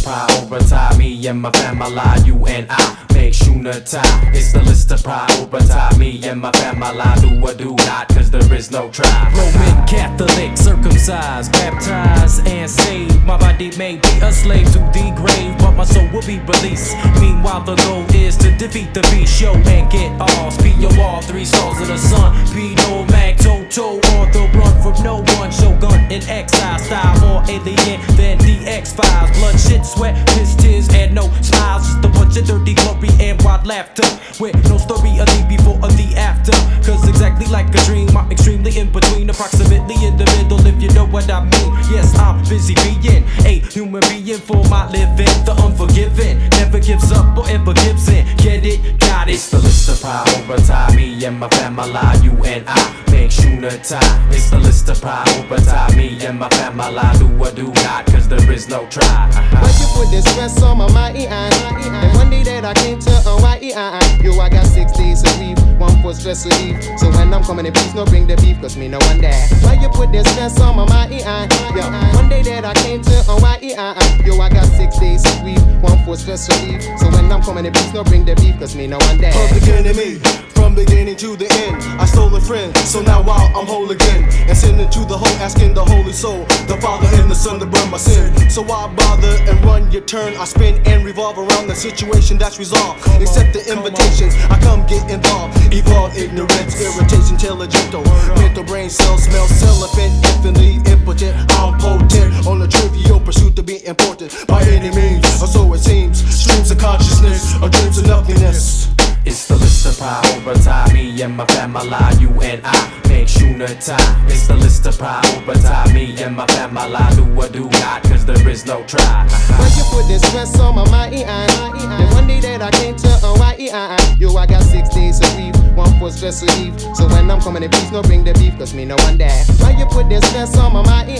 prioritize me and my family, you and I make unity. It's the list to prioritize me and my family, do or do not, cause there is no try. Roman Catholic, circumcised, baptized, and saved. My body may be a slave to the grave, but my soul will be released. Meanwhile, the goal is to defeat the beast, show and get off. P.O.R. 3 stars of the sun. P.No. Mag, Toto, on the run from no one. Shogun in exile, style more alien than the X-Files. Blood, shit, sweat, piss, tears, and no smiles. Just a bunch of dirty glory and wild laughter, with no story of the before or the after. Cause exactly like a dream, I'm extremely in between, approximately in the middle, if you know what I mean. Yes, I'm busy being a human being for my living. The unforgiving never gives up or ever gives in. Get it? Got it. It's the list to prioritize me and my family, you and I make unity. It's the list to prioritize me and my family, do or do not, cause there is no try. But you put this stress on my mind, and one day that I came to Hawaii, yo, I got 6 days to grieve, one for stress relief. So when I'm coming in peace, no bring the beef, cause me no one there. Why you put this stress on my mind, yo, one day that I came to Hawaii, yo, I got 6 days to grieve, one for stress relief. So when I'm coming in peace, no bring the beef, cause me no one there. Public enemy, from beginning to the end, I stole a friend, so now I'm whole again. And sending to the hole, asking the holy soul, the Father and the Son to burn my sin. So why bother and run your turn? I spin and revolve around the situation that's resolved. Accept the invitations, I come get involved. Evolve ignorance, irritation, intelligento. Mental brain cells smell celibate, infinitely impotent. I'm potent on a trivial pursuit to be important by any means, or so it seems. Streams of consciousness, or dreams of nothingness. It's the list to prioritize me and my family, you and I make unity. It's the list to prioritize me and my family, do or do not, cause there is no try. Why you put this stress on my mind, and one day that I came to Hawaii, yo, I got 6 days to grieve, one for stress relief. So when I'm coming in peace, no bring the beef, cause me no one there. Why you put this stress on my mind,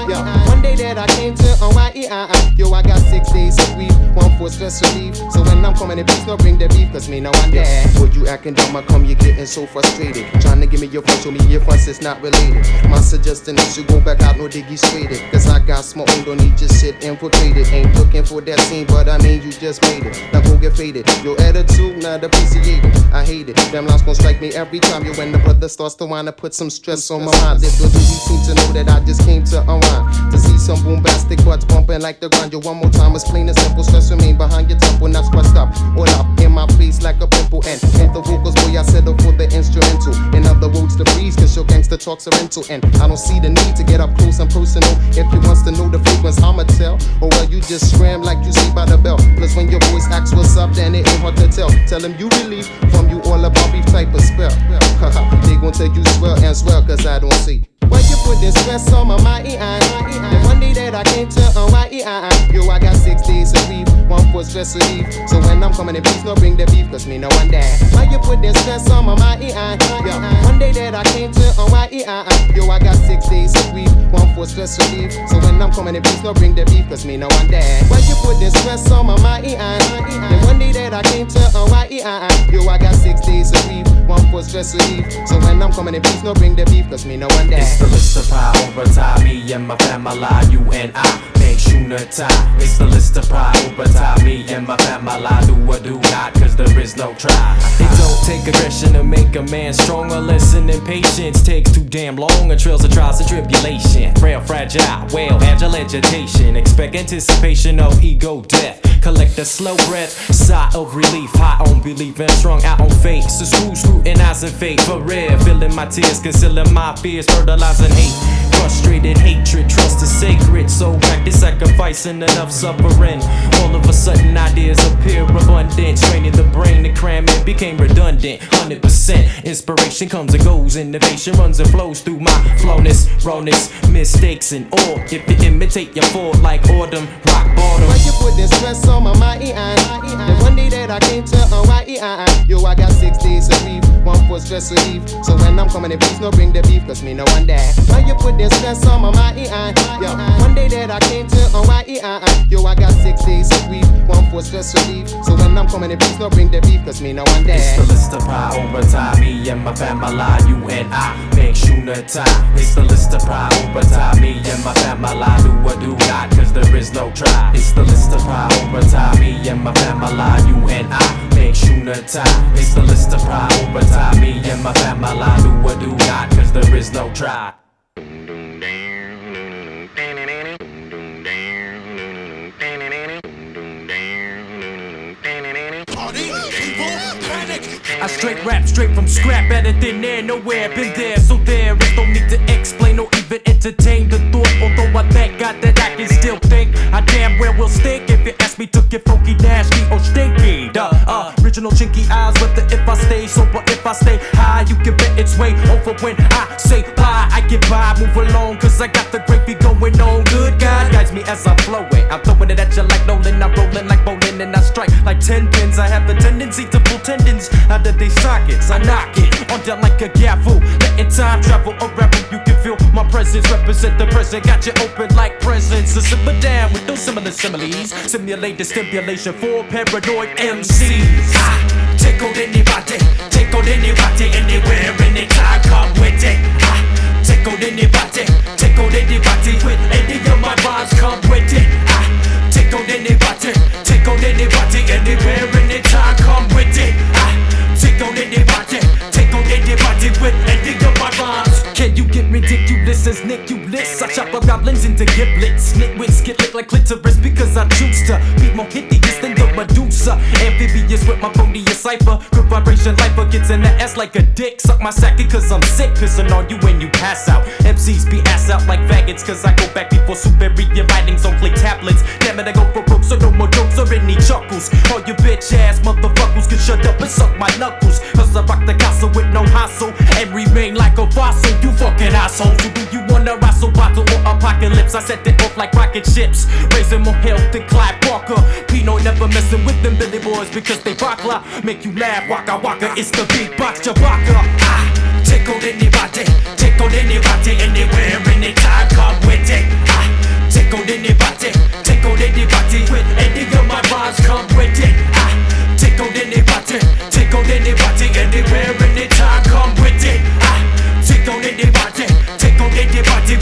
yo, one day that I came to Hawaii, yo, I got 6 days to grieve, one for stress relief. So when I'm coming in peace, no bring the beef, cause me no one there. Boy, you acting dumb, I come, you getting so frustrated. Trying to give me your phone, show me your fronts, it's not related. My suggestion is you go back out, no diggy straighted. Cause I got smoke, don't need your shit infiltrated. Ain't looking for that scene, but I mean you just made it. Now go get faded. Your attitude, not appreciated. I hate it. Them lines gon' strike me every time you when the brother starts to wanna put some stress on my mind. Little do you seem to know that I just came to unwind. To see some bombastic butts bumping like the grind. Yo, one more time, it's plain and simple. Stress remain behind your temple, not squashed up. All up in my face like a pimple. And the vocals, boy, I settle for the instrumental. In other words, the breeze, cause your gangster talks are rental. And I don't see the need to get up close and personal. If you wants to know the frequency, I'ma tell. Or well, you just scram like you see by the bell. Plus when your voice asks what's up, then it ain't hard to tell. Tell them you relieve from you all about beef type of spell. They gon' tell you swell and swell, cause I don't see. Why you put this stress on my mind, and one day that I came to Hawaii, yo, I got 6 days to grieve, one for stress relief. So when I'm coming in peace, no bring the beef, cause me no one there. Why you put this stress on my mind, yo, one day that I came to Hawaii, yo, I got 6 days to grieve, one for stress relief. So when I'm coming in peace, no bring the beef, cause me no one there. Why you put this stress on my mind, and one day that I came to Hawaii, yo, I got 6 days to grieve, one for stress relief. So when I'm coming in peace, no bring the beef, cause me no one there. It's the list to prioritize me and my family, you and I make unity. It's the list to prioritize me and my family, do or do not, cause there is no try. It don't take aggression to make a man stronger. Listening patience takes too damn long. And trails of trials and tribulation. Frail, fragile, well, agile agitation. Expect anticipation of ego death. Collect a slow breath, sigh of relief. High on belief and strung out on faith. So scrutinizing fate for real. Filling my tears, concealing my fears. Fertilizing hate, frustrated hatred. Trust is sacred, so practice sacrificing enough suffering. All of a sudden ideas appear abundant. Straining the brain to cram it became redundant. 100% inspiration comes and goes. Innovation runs and flows through my flowness, rawness, mistakes and all. If you imitate, you fall like autumn, rock bottom. Why you put this stress on on my mind. And one day that I came to Hawaii, yo, I got 6 days of leave, one for stress relief. So when I'm coming in peace, no bring the beef, cause me no one there. Why you put this stress on my mind? Yo, one day that I came to Hawaii, yo, I got 6 days of leave, one for stress relief. So when I'm coming in peace, no bring the beef, cause me no one there. It's the list of prioritize me and my family, you and I make sure time. It's the list of prioritize me and my family, do or do not, cause there is no try. It's the list of prioritize me and my family, you and I make sure time. It's the list of prioritize me and my family, do or do not, cause there is no try. I straight rap straight from scrap, better than there, nowhere been there, so there is no need to explain or even entertain the thought. Although I thank God that I can still think, I damn well will stink if you ask me to get funky, nasty or stinky. The original chinky eyes, whether if I stay sober, if I stay high, you can bet it's way over when I say bye. I get by, move along, cause I got the gravy going on. Good God guides me as I flow it. I'm throwing it at you like Nolan, I'm rolling like bowling, and I strike like 10 pins. I have a tendency to pull tendons out of they sockets. I knock it on down like a gavel, letting time travel around. You can feel my presence, represent the present, got you open like presents. So simmer down with those similar similes, simulate the stimulation for paranoid MCs. I take on anybody, anywhere, anytime, come with it. I take on anybody, with any of my rhymes, come with it. I take on anybody, anywhere, anytime, come with it. I take on anybody, with any of my rhymes. Can you get ridiculous as Nicholas? I chop up goblins into giblets, nitwits get licked like clitoris because I choose to be more hideous than the Medusa. Amphibious with my phony cipher, good vibration lifer gets in the ass like a dick. Suck my sack cause I'm sick, pissing on you when you pass out. MCs be ass out like faggots cause I go back before superior writings on clay tablets. Damn it, I go for broke so no more jokes or any chuckles. All you bitch ass motherfuckers can shut up and suck my knuckles, cause I rock the castle with no hassle and remain like a fossil. You fucking assholes, who do you wanna wrestle, bottle or apocalypse? I set it off like rocket ships, raising more health than Clyde Walker. Pino never messing with them Billy boys because they bakla, make you laugh, waka waka, it's the beatbox Chewbacca. I take on anybody, anywhere, anytime, come with it. I take on anybody, with any of my rhymes, come with it. I take on anybody, anywhere, anytime, come with it. I take on anybody,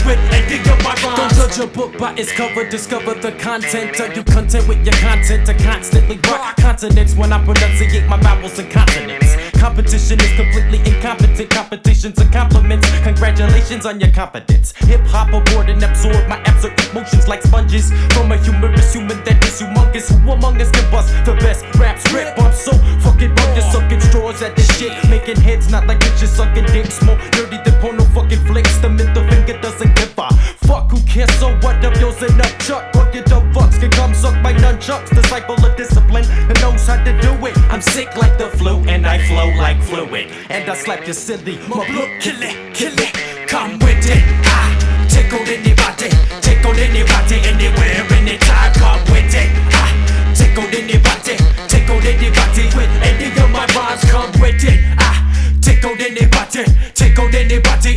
with any of my rhymes. Don't judge a book by its cover, discover the content. Are you content with your content to constantly rock continents when I pronunciate my vowels and consonants? Competition is completely incompetent. Competition's a compliment. Congratulations on your competence. Hip hop aboard and absorb my absurd emotions like sponges from a humorous human that is humongous. Who among us can bust the best raps? Rip, I'm so fucking rugged, sucking straws at this shit, making heads not like bitches sucking dicks. More dirty than porno fucking flicks. The middle finger doesn't give a fuck. Who cares? So what? Up yours and up chuck. All you dumb fucks can come suck my nunchucks. Disciple of discipline and knows how to do it. I'm sick like the flu and I flow like fluid, and I slap you silly. My blood kill it, come with it. I take on anybody, anywhere, anytime, come with it. I take on anybody, with any of my rhymes, come with it. I take on anybody,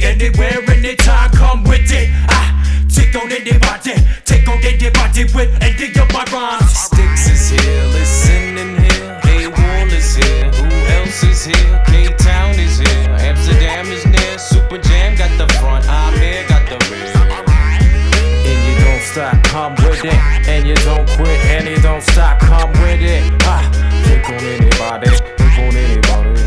anywhere, anytime, come with it. I take on anybody, with any of my rhymes. Sticks is here, listening here. A-Wall is here, who else is here? K-Town is here, Amsterdam is near. Super Jam got the front, Amir got the rear. And you don't stop, come with it. And you don't quit, and you don't stop, come with it. Take on anybody, take on anybody.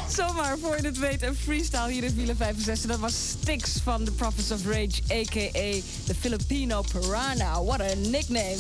Zomaar voor je het weet, een freestyle hier in Wielen 65. Dat was Styx van The Prophets of Rage, a.k.a. de Filipino Piranha. What a nickname.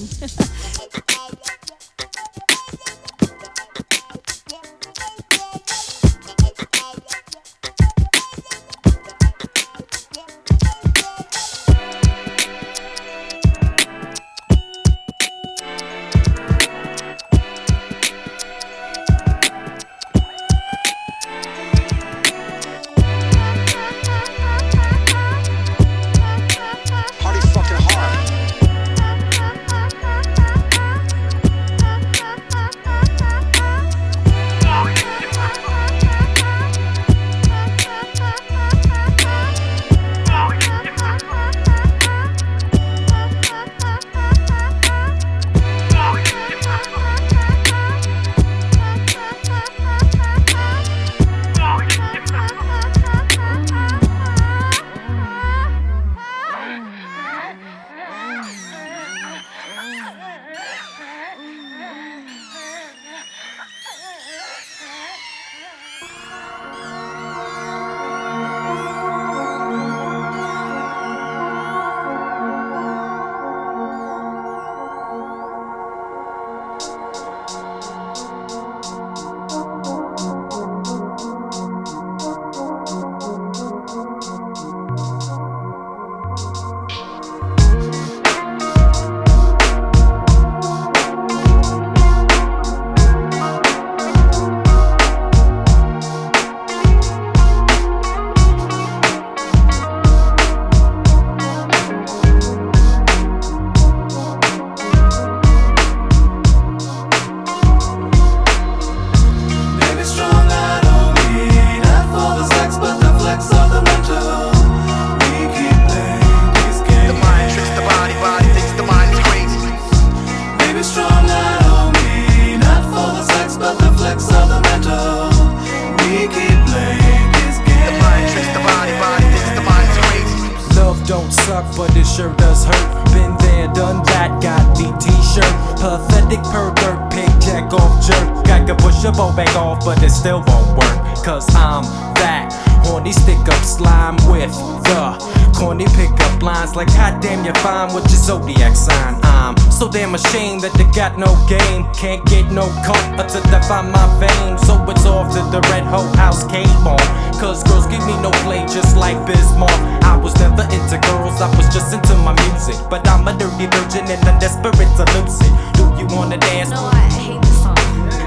Don't suck, but it sure does hurt. Been there, done that, got the t-shirt. Pathetic pervert, pig jack off jerk. I can push a bow back off, but it still won't work. Cause I'm that horny stick up slime with the corny pickup lines. Like goddamn, you're fine with your zodiac sign. I'm so damn ashamed that they got no game. Can't get no cut until they find my vein. So it's off to the red hoe house cable. Cause girls give me no play just like Bismarck. I was never into girls, I was just into my music. But I'm a dirty virgin and I'm desperate to lose it. Do you wanna dance? No, I hate the song.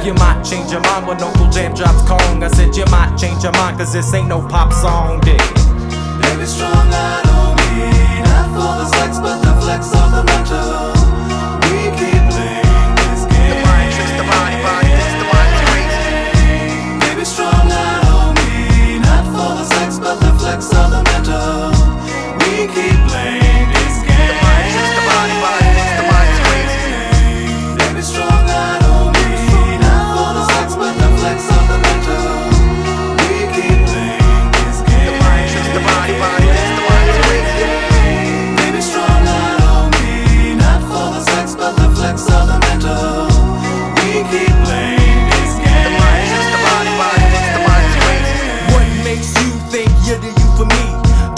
You might change your mind when Uncle Jam drops Kawng. I said you might change your mind cause this ain't no pop song, dig it. Baby, strong, I don't mean not for the sex, but the flex of the mental. We keep playing this game. The mind tricks the body, body hits the mind crazy. Baby, strong, I don't mean not for the sex, but the flex of the mental. We keep playing this game. The mind tricks the body, body hits the mind crazy. Baby, strong, I don't mean not for the sex, but the flex of the mental. We keep playing this game. The mind tricks the body, body hits the mind crazy. Baby, strong, I don't mean not for the sex, but the flex of the mental. We keep playing this game. The mind tricks the body, body hits the mind crazy. What makes you think you're the you for me?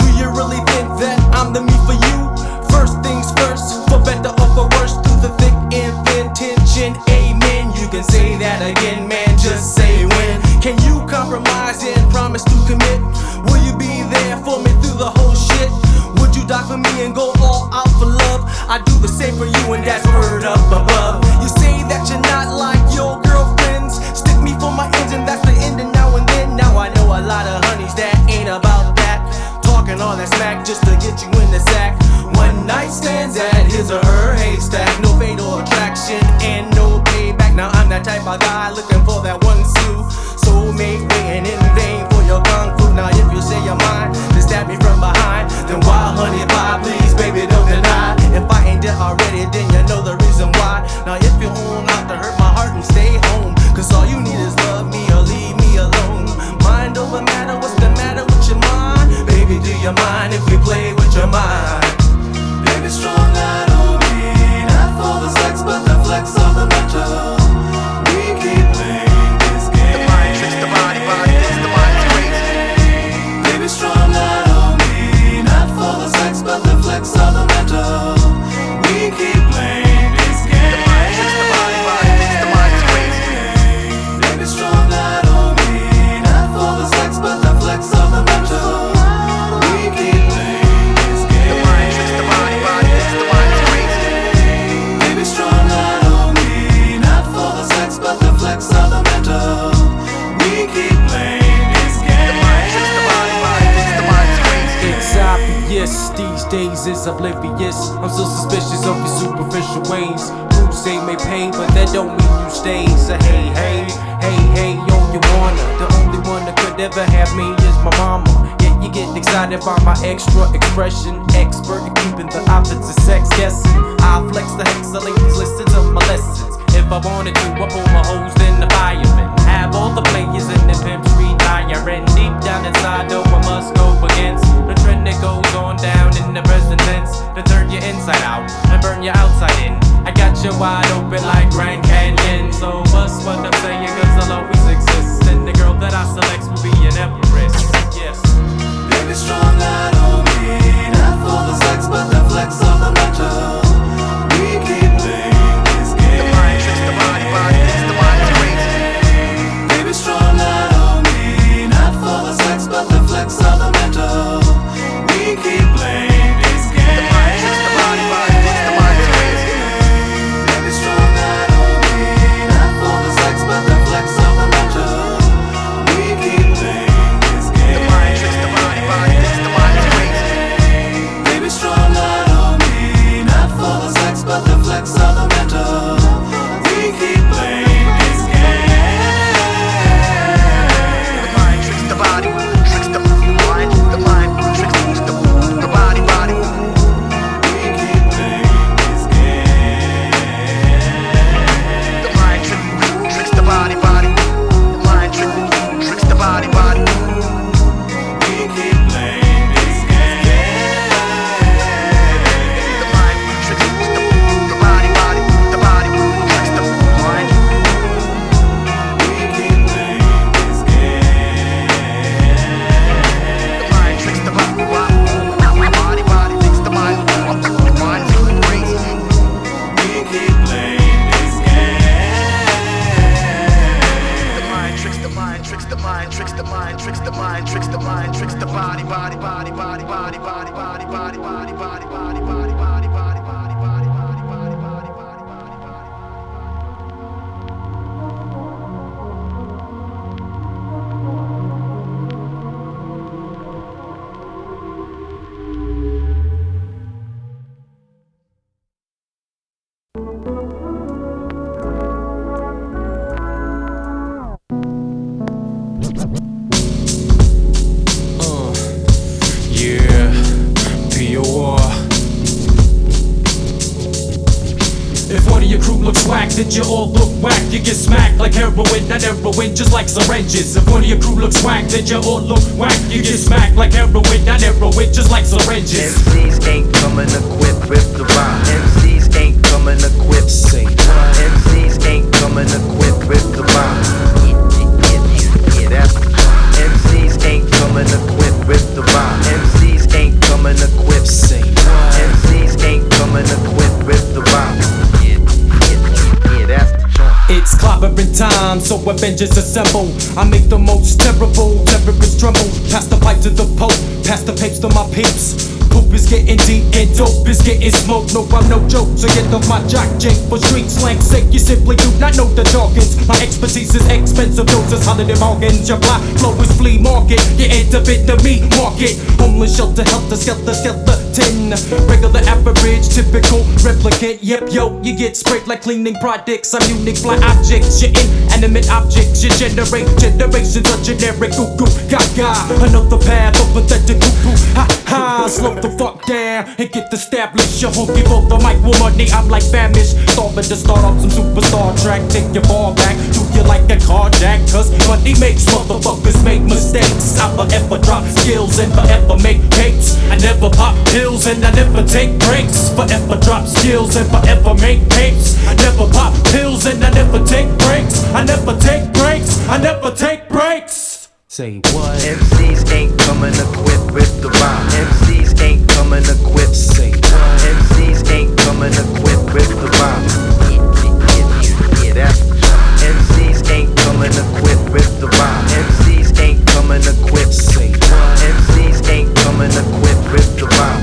Do you really think that I'm the me for you? First things first, for better or for worse, through the thick and thin tension, amen. You can say that again, man, just say when. Can you compromise and promise to commit? Will you be there for me through the whole shit? Would you die for me and go all out for love? I do the same for you and that's word up above. You say that you're not like your girlfriends. Stick me for my ends and that's the end and now and then. Now I know a lot of honeys that ain't about that. Talking all that smack just to get you in the sack. One night stands at his or her haystack. No fatal attraction and no payback. Now I'm that type of guy looking for that one Sue. Soulmate waiting in vain for your kung fu. Now if you say you're mine, then stab me from behind. Then why honey pie, please baby don't deny. If I ain't dead already then you know the reason why. Now if you're on out to hurt my heart and stay home. Cause all you need is love me or leave me alone. Mind over matter, what's the matter with your mind? Baby, do you mind if we play with your mind? Baby, strong, I don't mean not for the sex, but the flex of the mental. We keep playing this game. The mind tricks the body, body hits the mind crazy. Baby, strong, I don't mean not for the sex, but the flex of the mental. We keep playing this game. The mind tricks the body, body hits the mind crazy. Baby, strong, I don't mean not for the sex, but the flex of the mental. We keep playing this game. The mind tricks the body, body hits the mind crazy. Baby, strong, I don't mean not for the sex, but the flex of the mental. We keep playing this game. The mind tricks the body, body hits the mind crazy. It's obvious, these days is oblivious. I'm so suspicious of your superficial ways. Who say may pay, but that don't mean you stay. So hey, hey, hey, hey, yo, you wanna. The only one that could ever have me is my mama. Yet you get excited by my extra expression. Expert in keeping the opposite sex guessing. I flex the hex, the ladies listen to my lessons. If I wanted to, I pull my hose in the fireman. Have all the players in the pimp street higher. And deep down inside, though, I must go against the trend that goes on down in the present tense. To turn you inside out and burn you outside in. I got you wide open like Grand Canyon. So what's what I'm saying, cause I'll always exist. And the girl that I select tricks the mind, tricks the mind, tricks the mind, tricks the body, body, body, body, body, body, body, body, body, body, body, body, body, body, body, body, body, body, body, body. Did you all look whack? You get smacked like heroin, not heroin, just like syringes. If one of your crew looks whack, did you all look whack? You get smacked like heroin, not heroin, just like syringes. MCs ain't coming equipped with the rhyme. MCs ain't coming equipped. Say what? MCs ain't coming equipped with the rhyme. Yeah, that's the rhyme. MCs ain't coming equipped with the rhyme. MCs ain't coming equipped. Say what? MCs ain't coming equipped with the rhyme. It's clobbering time, so Avengers assemble. I make the most terrible terrorists tremble. Pass the pipe to the Pope, pass the papes to my peeps. Poop is getting deep and dope is getting smoked. No, I'm no joke, so get off my jock jake. For street slang sake, you simply do not know the jargons. My expertise is expensive doses, holiday bargains. Your fly flow is flea market. You end up in the meat market. Homeless shelter, helter, skelter, skeleton. Regular average, typical replicant. Yep, yo, you get sprayed like cleaning products. I'm unique, fly objects. You're inanimate objects. You generate generations of generic goo-goo gaga. Another path of pathetic poo-poo. Ha ha, slow the fuck down and get established. Your honky for the mic with money, I'm like famished. Starving to start up some superstar track. Take your ball back, do you like a carjack? Cause money makes motherfuckers make mistakes. I forever drop skills and forever make cakes. I never pop pills and I never take breaks. Forever drop skills and forever make cakes. I never pop pills and I never take breaks. I never take breaks, I never take breaks. Say what? MCs ain't coming equipped with the rhyme. MCs ain't coming equipped. Say what? MCs ain't coming equipped with the rhyme. Yeah, that's the rhyme. MCs ain't coming equipped with the rhyme. MCs ain't coming equipped. Say what? MCs ain't coming equipped with the rhyme.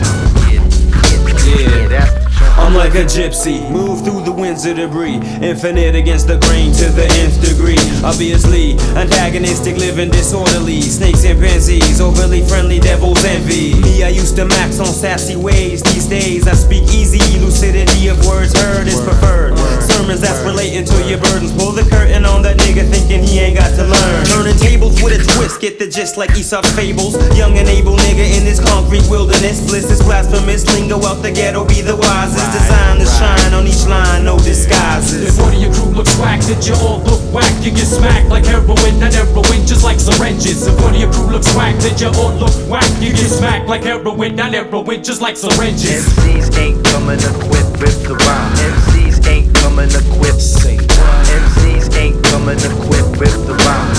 Yeah, that's the I'm like a gypsy, move through the winds of debris. Infinite against the grain to the nth degree. Obviously, antagonistic, living disorderly. Snakes and pansies, overly friendly, devil's envy. Me, I used to max on sassy ways. These days, I speak easy, lucidity of words heard is preferred. Sermons that's relating to your burdens. Pull the curtain on that nigga thinking he ain't got to learn. Turning tables with a twist, get the gist like Aesop's fables. Young and able nigga in this concrete wilderness. Bliss is blasphemous, lingo out the ghetto, be the wisest. Designed to shine on each line, no disguises. If one of your crew looks whack, did you all look whack? You get smacked like heroin, not heroin, just like syringes. If one of your crew looks whack, did you all look whack? You get smacked like heroin, not heroin, just like syringes. MCs ain't coming equipped with the rhyme. MCs ain't coming equipped. Say what? MCs ain't coming equipped with the rhyme.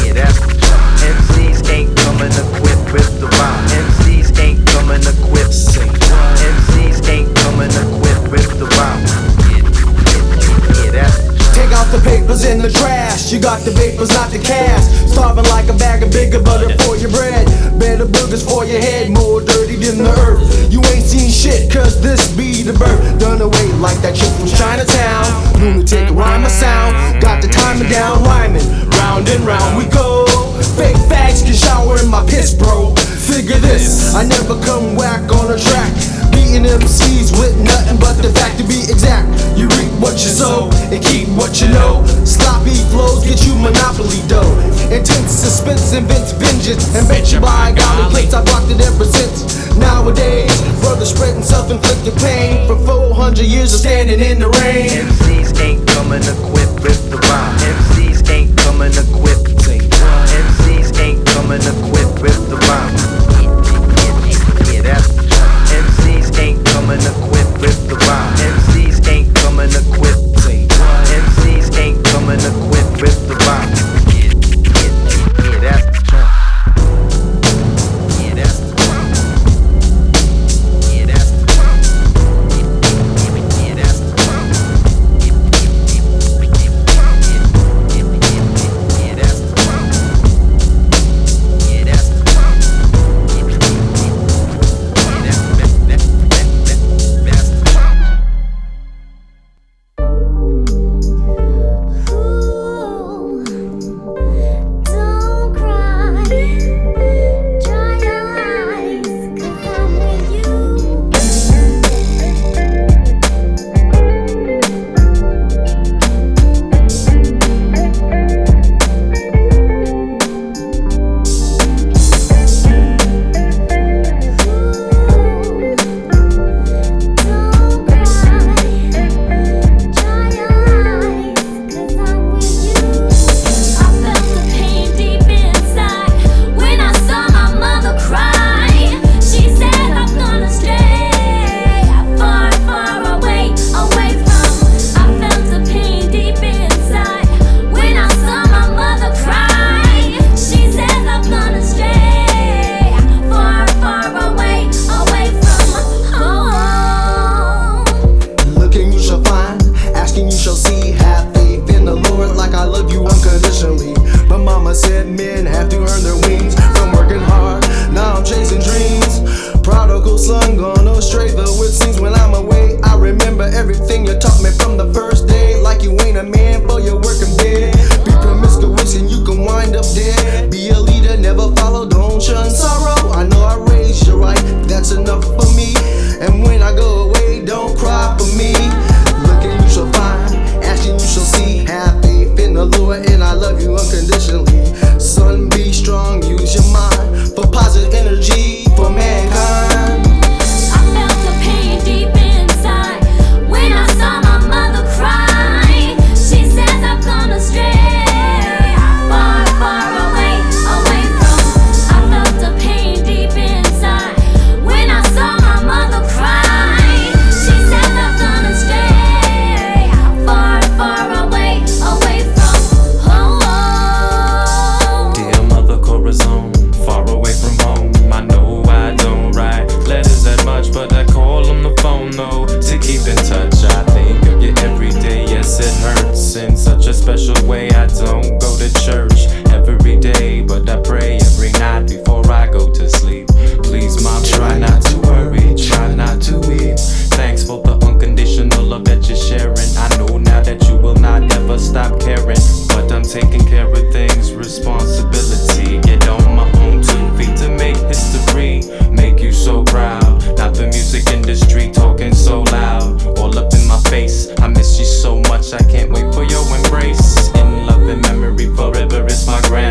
Yeah, that's the rhyme. MCs ain't coming equipped with the rhyme. MCs ain't coming equipped. Say what? MCs ain't coming equipped with the rhyme. Yeah, that's the rhyme. Take out the papers in the trash. You got the papers, not the cash. Starving like a bag of bigger butter for your bread. Better boogers for your head, more dirty than the earth. You ain't seen shit, cause this be the birth. Done away like that chick from Chinatown. Lunatic rhyme a sound. Got the timer down, rhyming. Round and round we go. Fake fags can shower in my piss, bro. Figure this, I never come whack on a track. Beating MCs with nothing but the fact to be exact. You reap what you sow and keep what you know. Sloppy flows get you monopoly dough. Intense suspense invents vengeance and bet you by golly plates I've rocked it ever since. Nowadays, brothers spreading self-inflicted pain from 400 years of standing in the rain. MCs ain't coming equipped with the rhyme. MCs ain't coming equipped. Say what? MCs ain't coming equipped with the rhyme. Yeah, that's the rhyme. MCs ain't coming equipped with the rhyme. MCs ain't coming equipped. Say what? MCs ain't coming equipped with the rhyme. Yeah, that's the rhyme. Yeah, that's the rhyme. Yeah, that's the rhyme. Yeah, that's the rhyme. Yeah, that's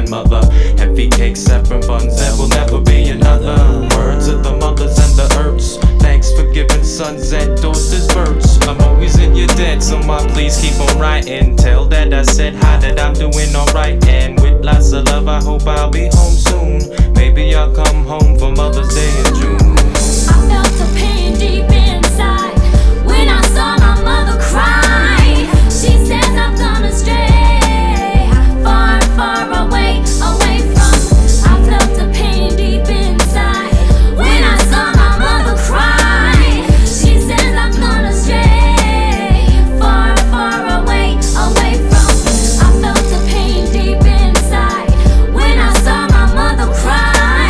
grandmother. Heavy cake, 7 buns, there will never be another. Word to the mothers and the earths. Thanks for giving sons and daughters births. I'm always in your debt, so my please keep on writing. Tell that I said hi, that I'm doing alright. And with lots of love, I hope I'll be home soon. Maybe I'll come home for Mother's Day in June. I felt the pain deep inside when I saw my mother cry. She says I've gone astray, far, far away, away from. I felt the pain deep inside when I saw my mother cry. She says I've gone astray, far, far away, away from. I felt the pain deep inside when I saw my mother cry.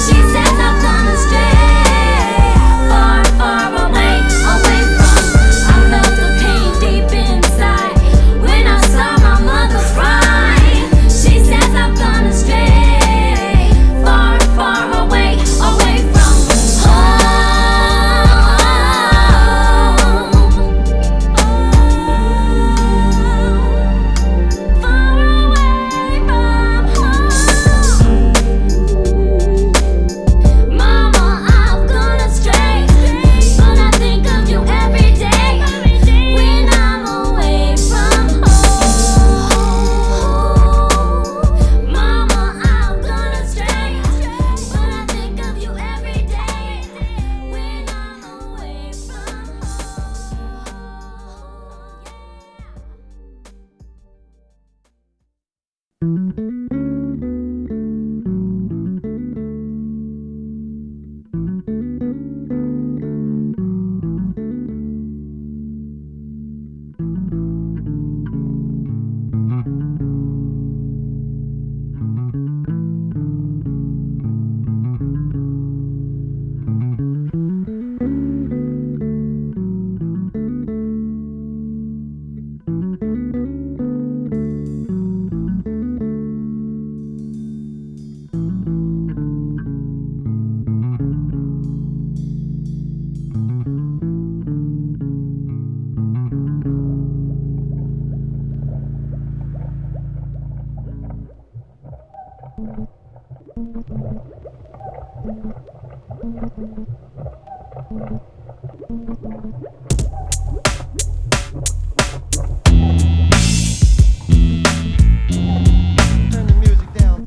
She says I've gone astray, far, far away, away from. I felt the pain deep inside when I saw my mother cry. She says I've gone astray, far, far away, away from home. Far away from home. Mama, I've gone astray, but I think of you every day when I'm away from home. Mama, I've gone astray, but I think of you every day when I'm away from Turn the music down.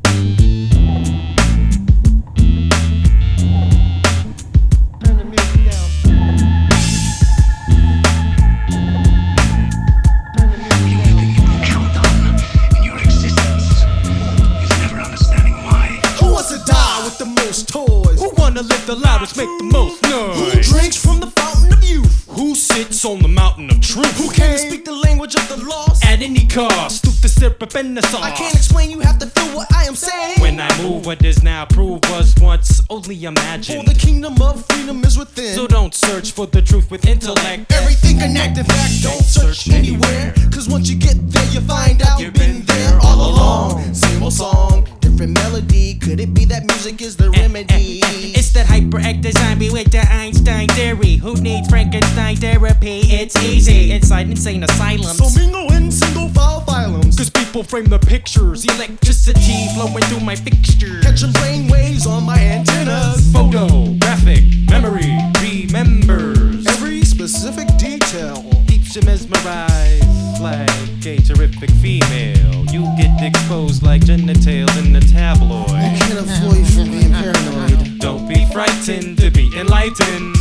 Turn the music down. Turn the music down. count on in your existence is never understanding why. Who wants to die with the most toys? Who wanna live the loudest, make the most Who noise? drinks from the fountain of youth? Who sits on the mountain of truth? Who can't speak the language of the lost? At any cost, stoop the syrup and the sauce. I can't explain, you have to feel what I am saying. When I move, what is now proved was once only For imagined. the kingdom of freedom is within. So don't search for the truth with intellect. Everything connected, fact, don't search anywhere. Cause once you get there, you find out you've been there all along. Same old song, different melody. Could it be that music is the remedy? It's that hyperactive design with the Einstein theory. Who needs Frankenstein therapy? It's easy inside insane asylums. So mingle in single file phylums. Cause people frame the pictures, electricity flowing through my fixtures. Catching brain waves on my antennas. Photographic memory remembers Every specific detail. keeps you mesmerized like a terrific female. You get exposed like genitals in the tabloid. Can't avoid from being paranoid. Don't be frightened to be enlightened.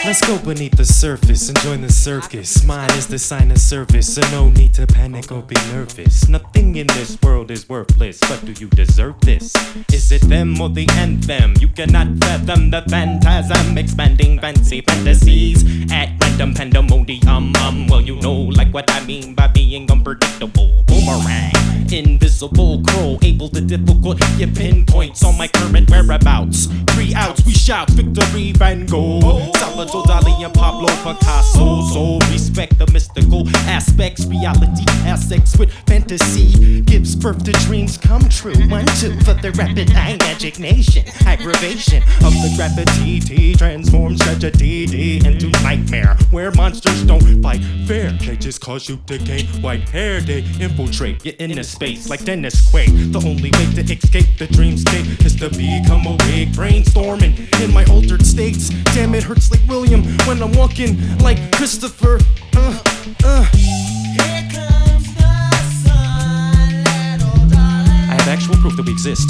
Let's go beneath the surface and join the circus. Mine is the sign of service, so no need to panic or be nervous. Nothing in this world is worthless, but do you deserve this? Is it them or the anthem? You cannot fathom the phantasm, expanding fancy fantasies at random pandemonium. Well, you know like what I mean by being unpredictable. Boomerang, invisible crow, able to difficult get pinpoints on my current whereabouts. 3 outs, we shout victory, Van Gogh. Salvador Dali me and Pablo Picasso. So respect the mystical aspects. Reality has sex with fantasy, gives birth to dreams come true. 1, 2 for the rapid eye magic nation. Aggravation of the gravity T transforms tragedy into nightmare, where monsters don't fight fair. They just cause you to gain white hair. They infiltrate your inner space like Dennis Quaid. The only way to escape the dreamscape is to become awake, brainstorming in my altered states. Damn, it hurts like William when I'm walking like Christopher. Here comes the sun, little darling. I have actual proof that we exist.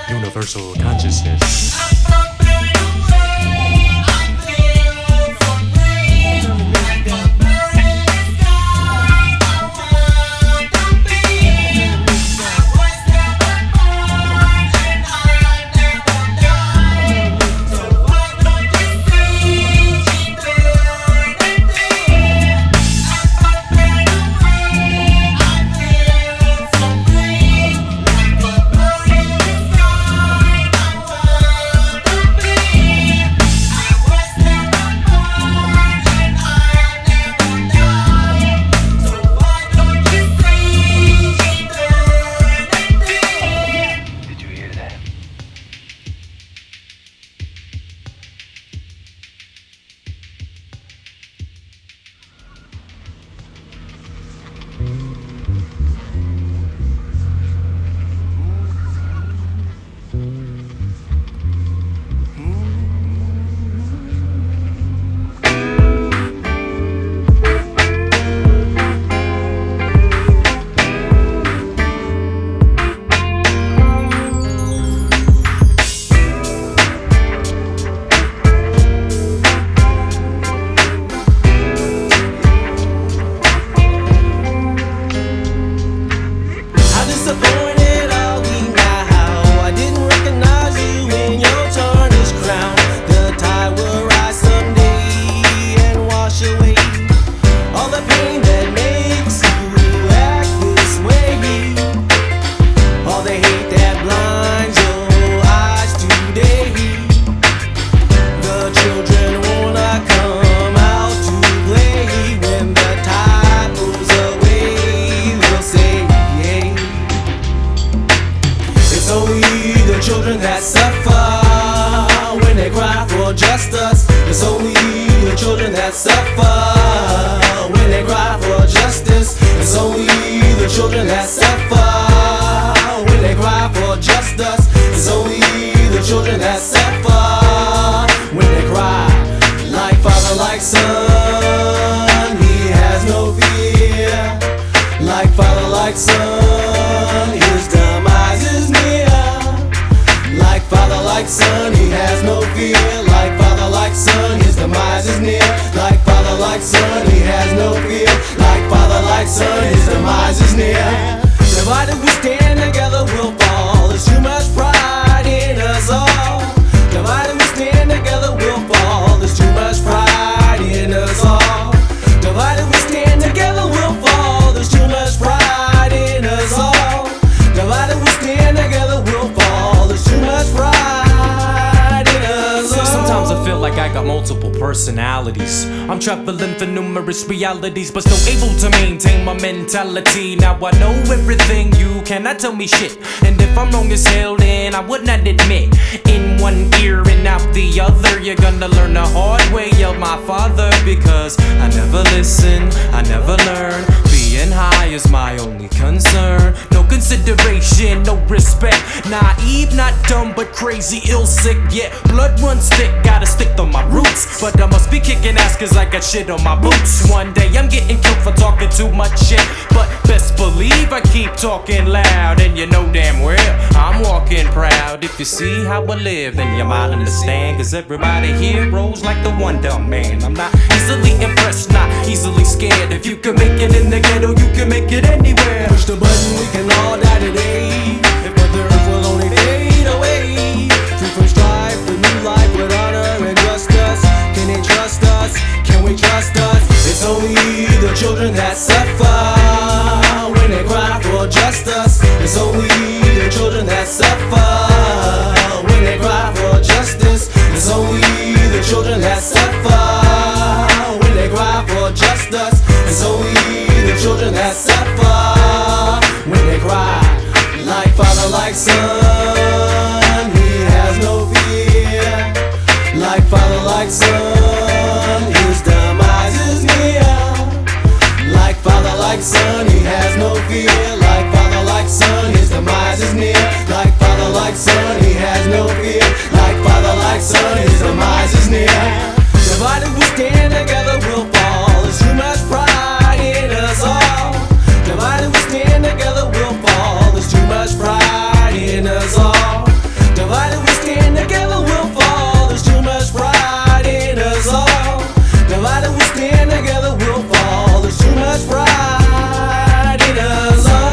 Universal consciousness. I'm traveling through numerous realities, but still able to maintain my mentality. Now I know everything, you cannot tell me shit. And if I'm wrong as hell, then I would not admit. In one ear and out the other, you're gonna learn the hard way of my father. Because I never listen, I never learn. Being high is my only concern. No consideration, no respect. Naive, not dumb, but crazy, ill, sick. Yeah, blood runs thick, gotta stick to my roots. But I must be kicking ass cause I got shit on my boots. One day I'm getting killed for talking too much shit. But best believe I keep talking loud. And you know damn well I'm walking proud. If you see how I live, then you might understand. Cause everybody here rolls like the one dumb man. I'm not easily impressed, not easily scared. If you can make it in the ghetto, you can make it anywhere. Push the button, we can all die today. If the earth will only fade away. Free from strife, the new life with honor and justice. Can they trust us? Can we trust us? It's only the children that suffer when they cry for justice. It's only the children that suffer when they cry for justice. Like father, like son, his demise is near. Like father, like son, he has no fear. Like father, like son, his demise is near. Like father, like son, he has no fear. Like father, like son, his demise is near. Divided we stand, together we'll fall. There's too much pride in us all. Divided we stand, together we'll fall. There's too much pride in us all. Divided we stand, together we'll fall. There's too much pride in us all. Divided we stand, together we'll fall. There's too much pride in us all.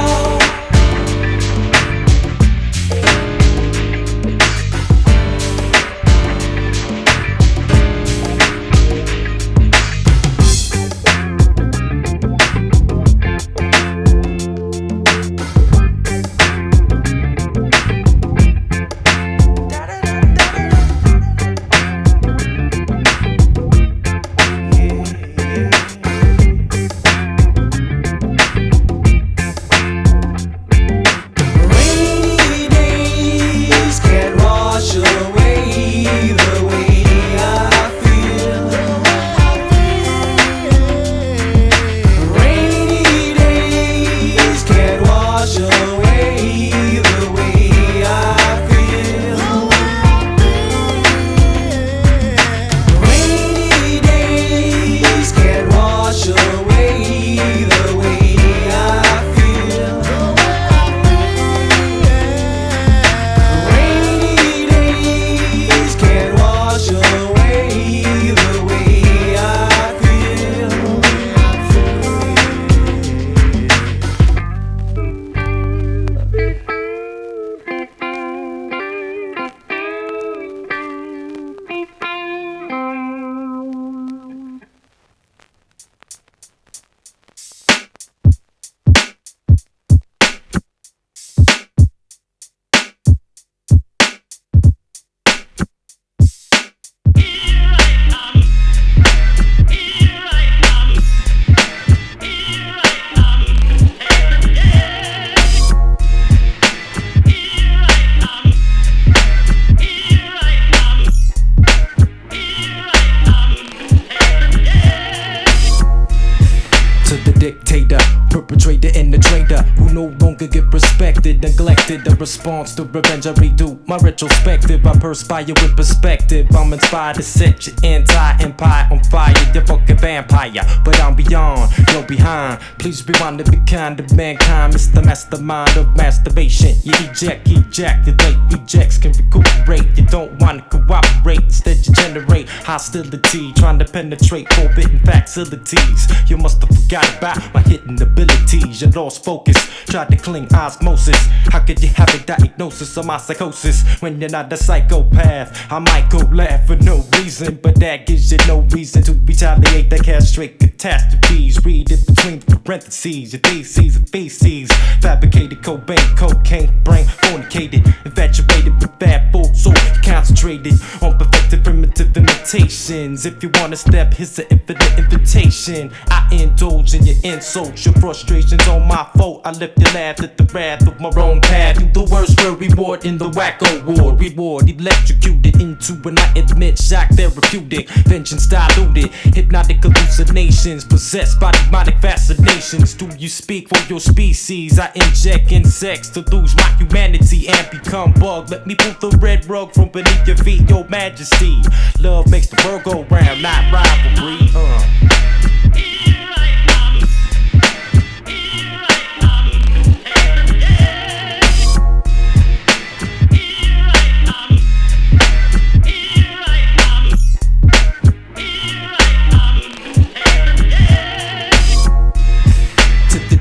The response to revenge I redo my retrospective. I perspire with perspective. I'm inspired to set your entire empire on fire. You're fucking vampire, but I'm beyond, you're behind. Please rewind to be kind to mankind. It's the mastermind of masturbation. You ejaculate, rejects can recuperate. You don't want to cooperate, instead you generate hostility, trying to penetrate forbidden facilities. You must have forgot about my hidden abilities. You lost focus, tried to cling osmosis. How could you have a diagnosis of my psychosis when you're not a psychopath? I might go laugh for no reason, but that gives you no reason to retaliate. That castrate catastrophes. Read it between parentheses. Your theses and feces. Fabricated cocaine, brain fornicated, infatuated with bad fools, so concentrated on perfected primitive imitations. If you wanna step, here's an infinite invitation. I indulge in your insults, your frustrations on my fault. I lift your laugh at the wrath of my own path. Do the worst for reward in the wacko ward. Reward electrocuted into an I admit shock therapeutic. Vengeance diluted, hypnotic hallucinations possessed by demonic fascinations. Do you speak for your species? I inject insects to lose my humanity and become bug. Let me pull the red rug from beneath your feet, your majesty. Love makes the world go round, not rivalry.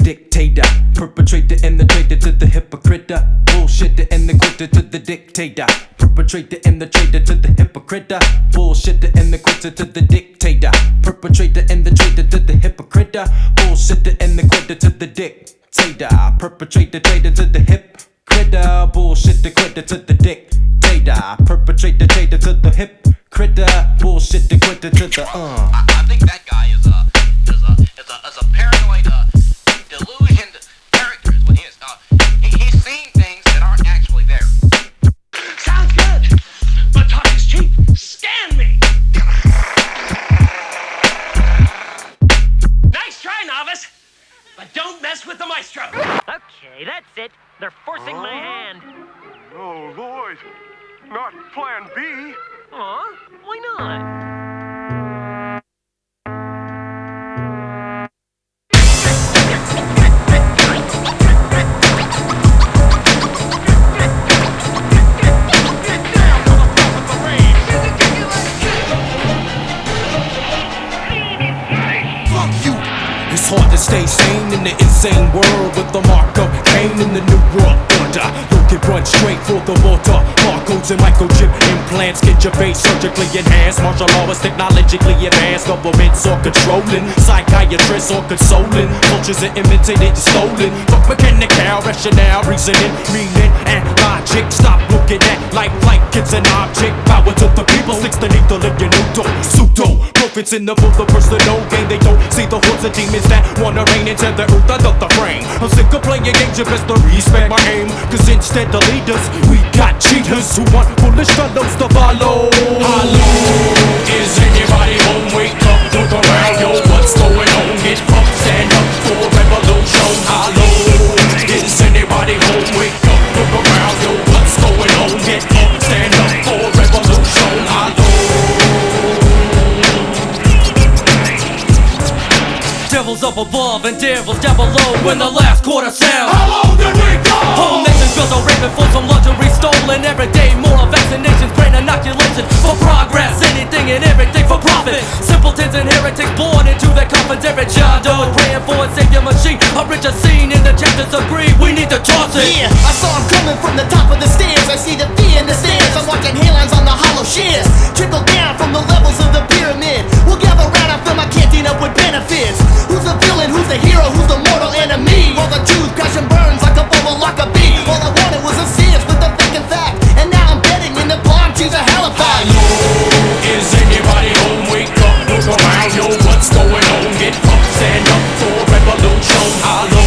Dictator, perpetrator and the traitor to the hypocrite. Bullshitter and the quitter to the dictator. Perpetrator and the traitor to the hypocrite. Bullshitter and the quitter to the dictator. Perpetrator and the traitor to the hypocrite. Bullshitter and the quitter to the dictator. Perpetrator, traitor to the hypocrite. Bullshit the quitter to the dictator. Perpetrator, traitor to the hypocrite. Bullshit the quitter to the I think that guy is a paranoid delusioned character is what he is. He's seeing things that aren't actually there. Sounds good, but talk is cheap. Scan me. it. They're forcing my hand. Oh, Lloyd. Not Plan B. Aw, why not? It's hard to stay sane in the insane world with the mark of Cain in the new world order. You can run straight for the water. Barcodes and microchip implants get your face surgically enhanced. Martial law is technologically advanced. Governments are controlling, psychiatrists are consoling. Cultures are imitated and stolen. But mechanical rationale, reasoning, meaning, and logic. Stop looking at life like it's an object. Power to the people, sticks the needle in your noodle. Pseudo prophets in the book, the personal game. They don't see the hordes of demons that wanna reign into the earth under the frame. I'm sick of playing games, you best to respect my aim. Cause instead the leaders, we got cheaters who want foolish fellows to follow. Hello, is anybody home? Wake up, look around, yo, what's going on? Get up, stand up for revolution. Hello, is anybody home? Wake up, look around, yo, what's going on? Get up, stand up for revolution. Hello. Devils up above and devils down below when the last quarter sounds. How long did we go? Whole nations built a raping for some luxury stolen. Every day moral vaccinations, brain inoculation for progress, anything and everything for profit. Simpletons and heretics born into their coffins. Every child is praying for a savior machine. A richer scene in the chapters agree we need to toss it. Yeah, I saw him coming from the top of the stairs. I see the fear in the stairs. I'm watching hairlines on the hollow shares trickle down from the levels of the pyramid. We'll gather round, I fill my canteen up with benefits. Who's the villain, who's the hero, who's the mortal enemy? While the truth crash and burns like a bubble, like a bee. All I wanted was a sense with the vacant fact. And now I'm betting in the palm trees of Halifax. Hello, is anybody home? Wake up, look around, yo, what's going on? Get up, stand up for revolution. Hello,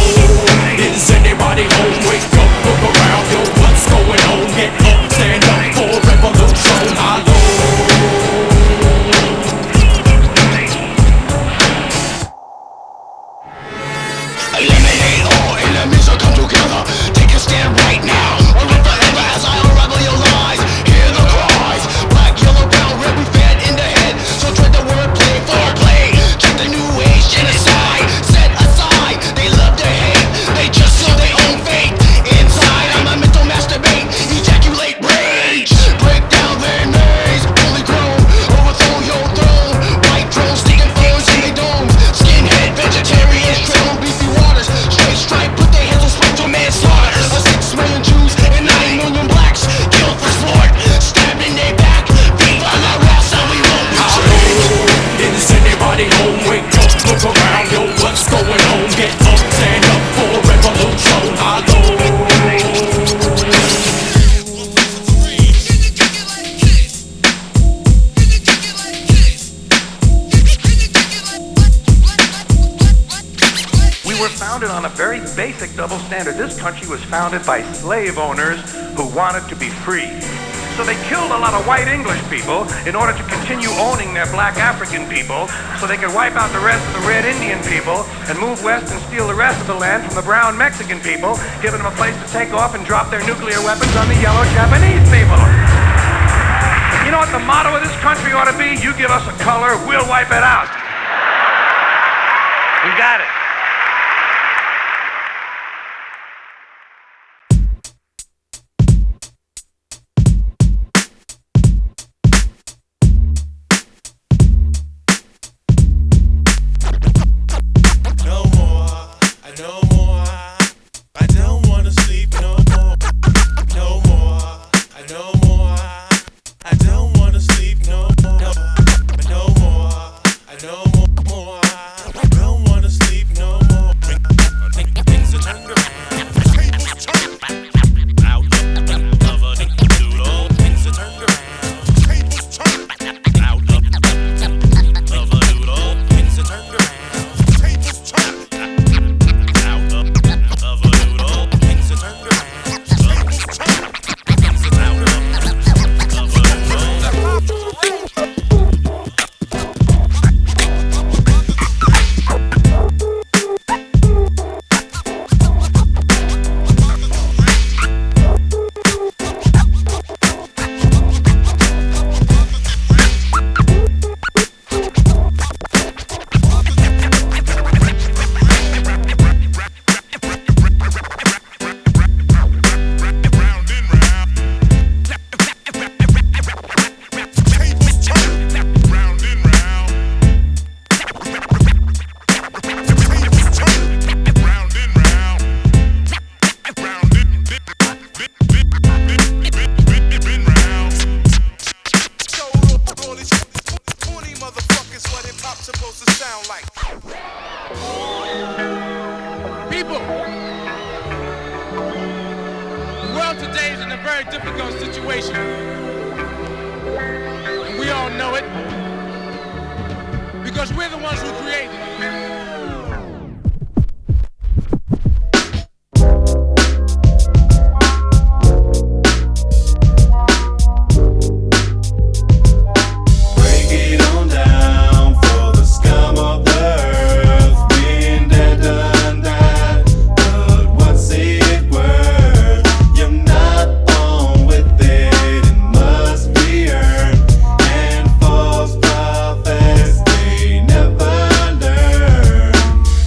is anybody home? Wake up, look around, yo, what's going on? Get up, stand up for revolution. Hello. Eliminate all enemies or come together. Take a stand right now or live forever as I unravel your lies. Hear the cries. Black, yellow, brown, red, we fed in the head. So tread the word play for play. Check the new age genocide. Set aside, they love to hate. They just feel their own fate. Inside, I'm a mental masturbate. Ejaculate rage. Break down their maze. Fully grown, overthrow your throne. White drones, sneaking phones in their domes. Skinhead, vegetarians, trail on beefy waters. Straight stripe, put their hands on spike to manslaughter. 6 million Jews and 9 million blacks killed for sport. Stabbed in their back. Viva la raza, we won't retreat. Is anybody home? Wake up, look around, yo, what's going on? Get up, stand up for revolution. Hello. We were founded on a very basic double standard. This country was founded by slave owners who wanted to be free. So they killed a lot of white English people in order to continue owning their black African people so they could wipe out the rest of the red Indian people and move west and steal the rest of the land from the brown Mexican people, giving them a place to take off and drop their nuclear weapons on the yellow Japanese people. You know what the motto of this country ought to be? You give us a color, we'll wipe it out. We got it. sound like. People, the world today is in a very difficult situation. And we all know it. Because we're the ones who created it. Break it on down for the scum of the earth. Been there, done that, but what's it worth? You're not born with it, it must be earned. And false prophets, they never learn.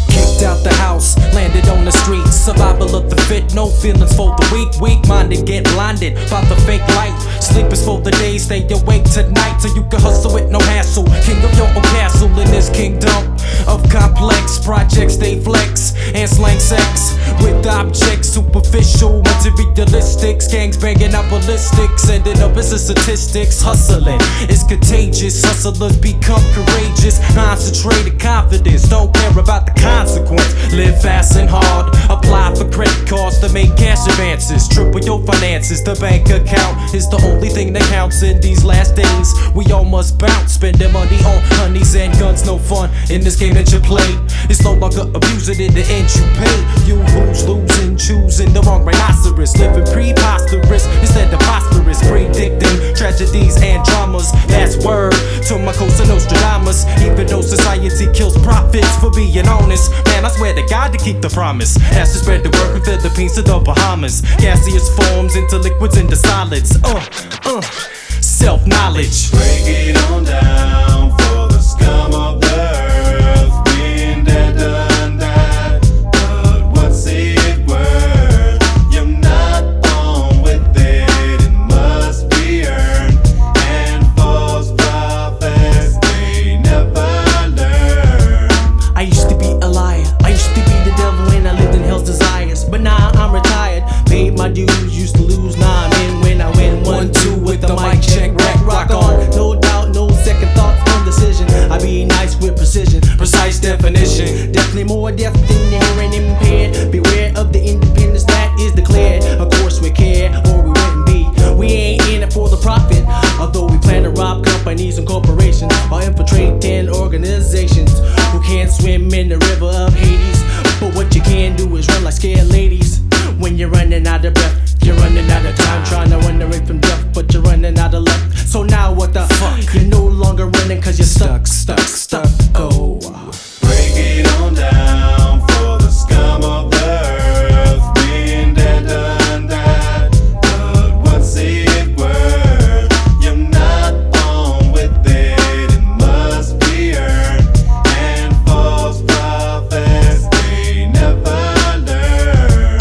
Kicked out the house, landed on the streets. Survival of the fit, no feelings for the weak. Weak-minded get blinded by the fake light. Sleep is for the day, stay awake tonight so you can hustle with no hassle. King of your own castle in this kingdom of complex projects. They flex and slang sex with objects, superficial, materialistics. Gangs banging out ballistics, ending up as a statistics. Hustling is contagious, hustlers become courageous. Concentrated confidence, don't care about the consequence. Live fast and hard, apply for credit cards to make cash advances. Triple your finances, the bank account is the only thing that counts in these last days. We all must bounce, spending money on honeys and guns. No fun in this game that you play. It's no longer abusing it, the end you pay. You who's losing, choosing the wrong rhinoceros. Living preposterous instead of prosperous. Predicting tragedies and dramas. That's word to my Cosa Nostradamus. Even though society kills profits for being honest, man, I swear to God to keep the promise. Has to spread the word from Philippines to the Bahamas. Gaseous forms into liquids into solids. Self-knowledge. Break it on down for the scum of the earth. Been there, done that, but what's it worth? You're not born with it, it must be earned. And false prophets, they never learn. I used to be a liar, I used to be the devil when I lived in hell's desires. But now I'm retired, paid my dues, used to lose, now I'm in when I win 1-2 with the mic check, rock on. No doubt, no second thoughts on decision. I be nice with precision, precise definition. Definitely more deaf than hearing impaired. Beware of the independence that is declared. Of course we care, or we wouldn't be. We ain't in it for the profit, although we plan to rob companies and corporations or infiltrate 10 organizations who can't swim in the river of Hades. But what you can do is run like scared ladies. When you're running out of breath, you're running out of time, trying to run away from death, but you're running out of luck. So now what the fuck? You're no longer running cause you're stuck. Oh. Break it on down for the scum of the earth. Been there, done that, but what's it worth? You're not born with it, it must be earned. And false prophets, they never learn.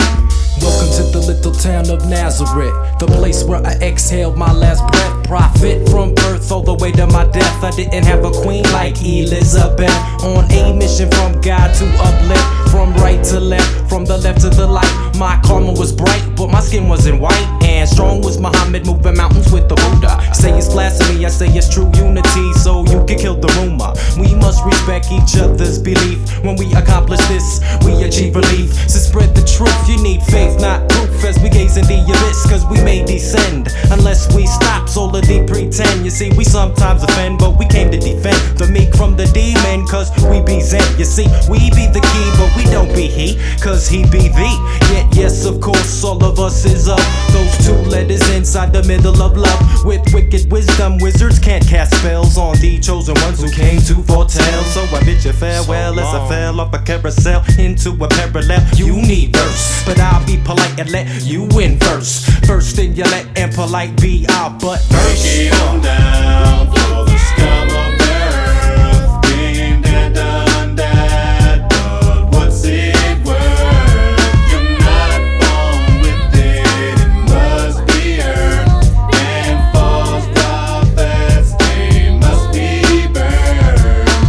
Welcome to the little town of Nazareth, the place where I exhaled my last breath. Profit from birth all the way to my death. I didn't have a queen like Elizabeth. On a mission from God to uplift, from right to left, from the left to the light. My karma was bright, but my skin wasn't white. And strong was Muhammad, moving mountains with the Buddha. Say it's blasphemy, I say it's true unity, so you can kill the rumor. We must respect each other's belief. When we accomplish this, we achieve relief. So spread the truth, you need faith, not proof. As we gaze in the abyss, cause we may descend unless we stop, so let it pretend. You see, we sometimes offend, but we came to defend the meek from the demon, cause we be Zen. You see, we be the key, but we don't be he, cause he be thee. Yet yes, of course, all of us is up. Those two letters inside the middle of love. With wicked wisdom, wizards can't cast spells on the chosen ones who came to foretell. So I bid you farewell as I fell off a carousel into a parallel universe. But I'll be polite and let you in first. First thing you let impolite be our butt first. Break it on down for the scum of the earth. Been there, done that, but what's it worth? You're not born with it, it must be earned. And false prophets, they must be burned.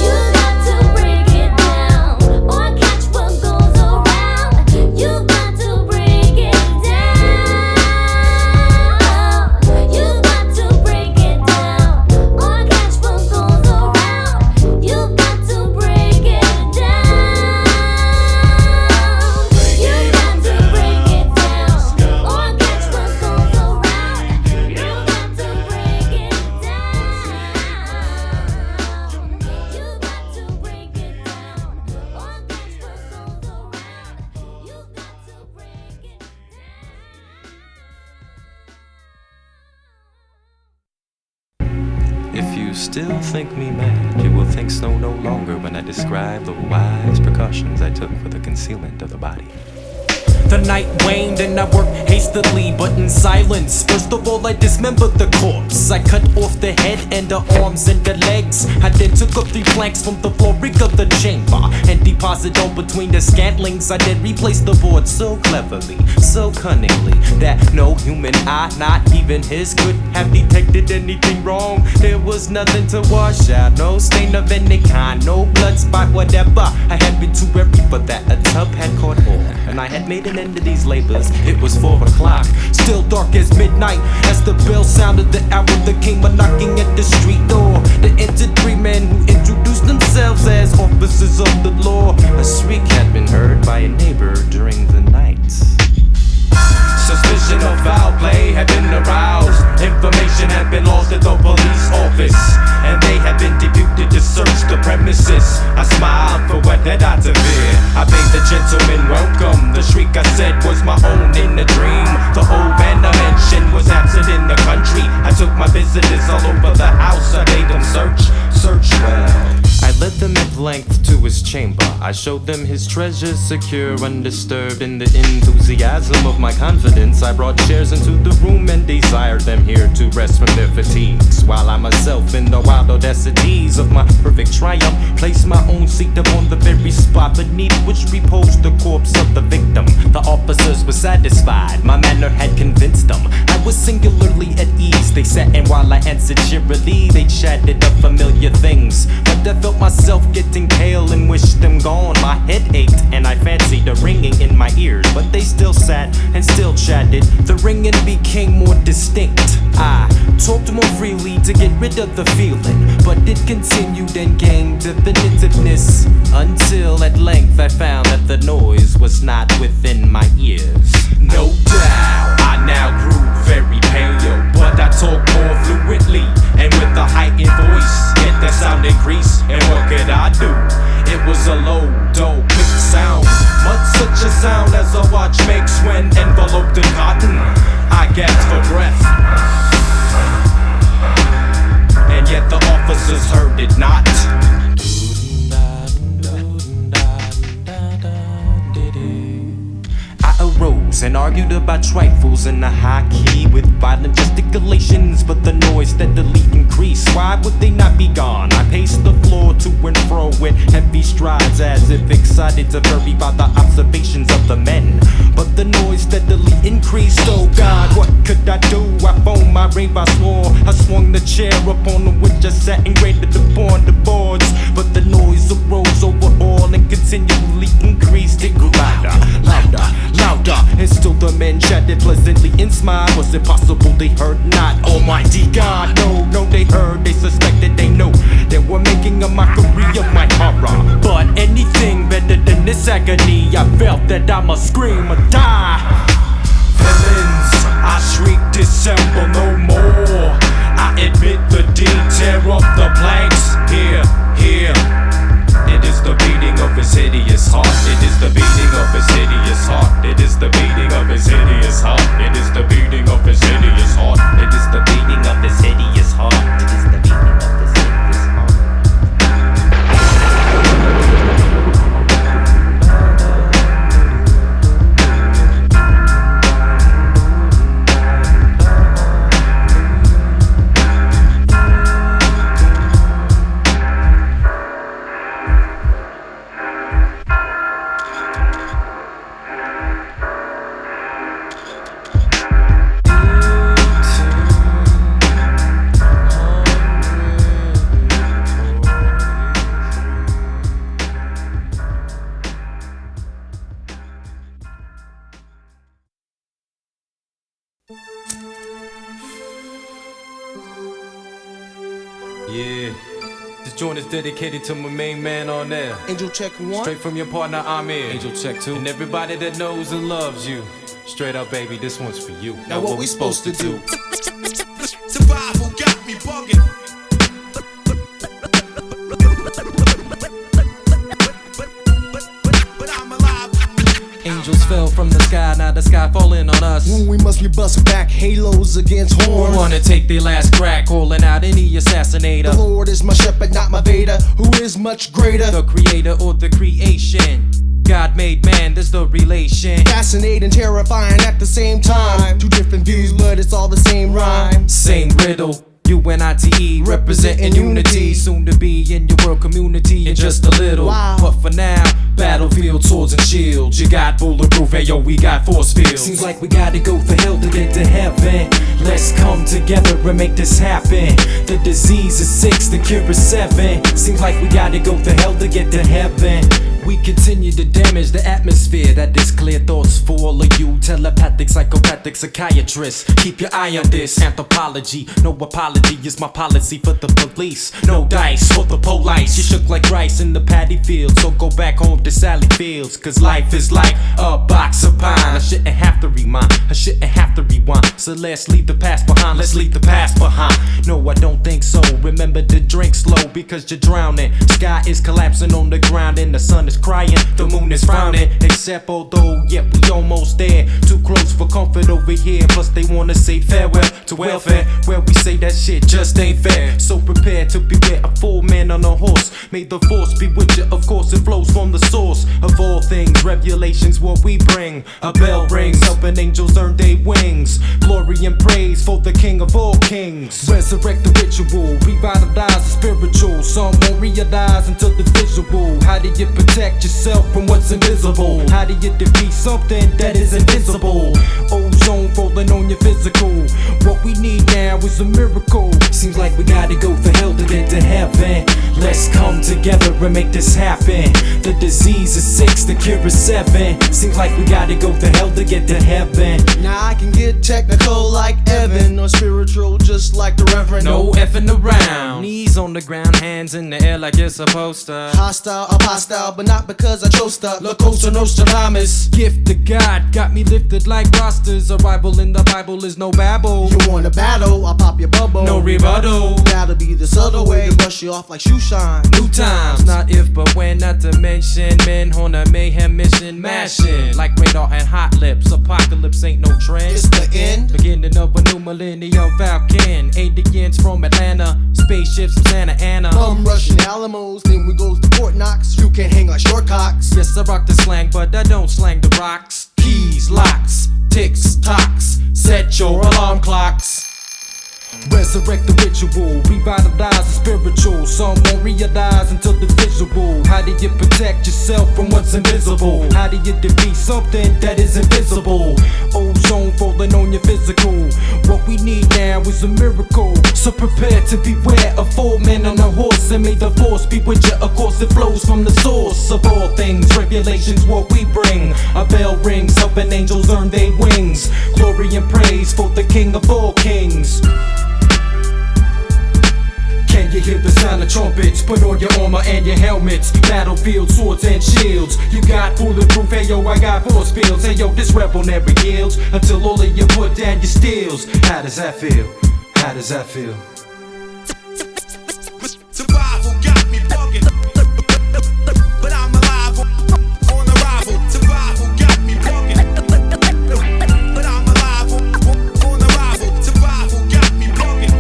You got to break it down, or catch what goes around. You got to break it down. You got to break it down. you still think me mad, you will think so no longer when I describe the wise precautions I took for the concealment of the body. The night waned and I worked hastily, but in silence. First of all, I dismembered the corpse. I cut off the head and the arms and the legs. I then took up 3 planks from the flooring of the chamber and deposited all between the scantlings. I then replaced the board so cleverly, so cunningly, that no human eye, not even his, could have detected anything wrong. There was nothing to wash out, no stain of any kind, no blood spot, whatever. I had been too wary for that. A tub had caught on, and I had made an end of these labors. It was 4 o'clock, still dark as midnight. As the bell sounded the hour, there came a knocking at the street door. There entered 3 men who introduced themselves as officers of the law. A shriek had been heard by a neighbor during the night. Suspicion of foul play had been aroused. Information had been lost at the police office, and they had been deputed to search the premises. I smiled, for what had I to fear? I bade the gentleman welcome. The shriek I said was my own in the dream. The old man I mentioned was absent in the country. I took my visitors all over the house. I made them search well. I led them at length to his chamber. I showed them his treasures secure, undisturbed. In the enthusiasm of my confidence, I brought chairs into the room and desired them here to rest from their fatigues, while I myself, in the wild audacities of my perfect triumph, placed my own seat upon the very spot beneath which reposed the corpse of the victim. The officers were satisfied, my manner had convinced them. I was singularly at ease. They sat, and while I answered cheerily, they chatted of familiar things. But I felt myself getting pale and wished them gone. My head ached and I fancied a ringing in my ears, but they still sat and still chatted. The ringing became more distinct. I talked more freely to get rid of the feeling, but it continued and gained definitiveness, until at length I found that the noise was not within my ears. No doubt, I now grew very pale, but I talked more fluently and with a heightened voice. Yet that sound increased, and what could I do? It was a low, dull, quick sound, much such a sound as a watch makes when enveloped in cotton. I gasped for breath, and yet the officers heard it not. I arose and argued about trifles in a high key with violent gesticulations, but the noise steadily increased. Why would they not be gone? I paced the floor to and fro with heavy strides, as if excited to vary by the observations of the men. But the noise steadily increased. Oh God, what could I do? I foamed my rave, I swore. I swung the chair upon which I sat and graded upon the boards. But the noise arose overall and continually increased. It grew louder, louder, louder, and still the men chatted pleasantly and smiled. Was it possible they heard not? Almighty God, no, they heard. They suspected, they knew. They were making a mockery of my horror. But anything better than this agony. I felt that I must scream or die. Villains, I shriek, dissemble no more. I admit the deed, tear up the planks. Here, it is the beating of his hideous heart. It is the beating of his hideous heart. It is the beating of his hideous heart. It is the beating of his hideous heart. It is the beating of his hideous heart. It is the beating of his hideous heart. Yeah, this joint is dedicated to my main man on there. Angel check 1. Straight from your partner, I'm in. Angel check 2. And everybody that knows and loves you. Straight up, baby, this one's for you. Now what we supposed to do? Survival got me bugging. Angels fell from the sky, now the sky falling on us. We must be busting back halos against horns. Wanna take their last crack, calling out any assassinator. The Lord is my shepherd, not my Vader, who is much greater. The creator or the creation. God made man, there's the relation. Fascinating, terrifying at the same time. Two different views, but it's all the same rhyme. Same riddle. UNITE, representing unity. Soon to be in your world community in just a little. Wow. But for now, battlefield, swords and shields. You got bulletproof, hey yo, we got force fields. Seems like we gotta go for hell to get to heaven. Let's come together and make this happen. The disease is 6, the cure is 7. Seems like we gotta go for hell to get to heaven. We continue to damage the atmosphere. That is clear thoughts for all of you telepathic, psychopathic psychiatrists. Keep your eye on this. Anthropology, no apology is my policy for the police. No dice for the police. You shook like rice in the paddy field, so go back home to Sally Fields. Cause life is like a box of pine. I shouldn't have to remind, I shouldn't have to rewind. So let's leave the past behind, let's leave the past behind. No, I don't think so. Remember to drink slow because you're drowning. Sky is collapsing on the ground and the sun is crying, the moon is frowning. Except although, yeah, we almost there. Too close for comfort over here. Plus they wanna say farewell to welfare, where we say that shit just ain't fair. So prepare to beware a full man on a horse. May the force be with you, of course it flows from the source of all things. Revelations what we bring. A bell rings, helping angels earn their wings. Glory and praise for the King of all kings. Resurrect the ritual, revitalize the spiritual. Some won't realize until the visual. How do you protect yourself from what's invisible? How do you defeat something that is invisible? Ozone falling on your physical. What we need now is a miracle. Seems like we gotta go for hell to get to heaven. Let's come together and make this happen. The disease is 6, the cure is 7. Seems like we gotta go for hell to get to heaven. Now I can get technical like Evan, or spiritual just like the Reverend. No effing around. Knees on the ground, hands in the air like you're supposed to. Hostile, I'm hostile, but not because I chose to. La Cosa Nostradamus. Gift to God, got me lifted like rosters. Arrival in the Bible is no babble. You want a battle, I'll pop your bubble. No rebuttal. That'll be the subtle way to brush you off like shoe shine. New times, not if but when, not to mention men on a mayhem mission, mashing like radar and hot lips. Apocalypse ain't no trend. It's the end. Beginning of a new millennium Falcon. Aliens from Atlanta, spaceships from Santa Ana. From Russian Alamos, then we go to Fort Knox. You can't hang like short cocks. Yes, I rock the slang, but I don't slang the rocks. Keys, locks, ticks, tocks. Set your alarm clocks. Resurrect the ritual, revitalize the spiritual. Some won't realize until the visual. How do you protect yourself from what's invisible? How do you defeat something that is invisible? Ozone falling on your physical. What we need now is a miracle. So prepare to beware a full man on a horse. And may the force be with you, of course it flows from the source of all things. Regulations what we bring. A bell rings, helping angels earn their wings. Glory and praise for the King of all kings. Can you hear the sound of trumpets? Put on your armor and your helmets. Battlefield, swords and shields. You got bulletproof, hey yo, I got force fields. Hey yo, this rebel never yields until all of you put down your steels. How does that feel? How does that feel? Survival got me bugging, but I'm alive on arrival. Survival got me bugging, but I'm alive on arrival. Survival got me bugging.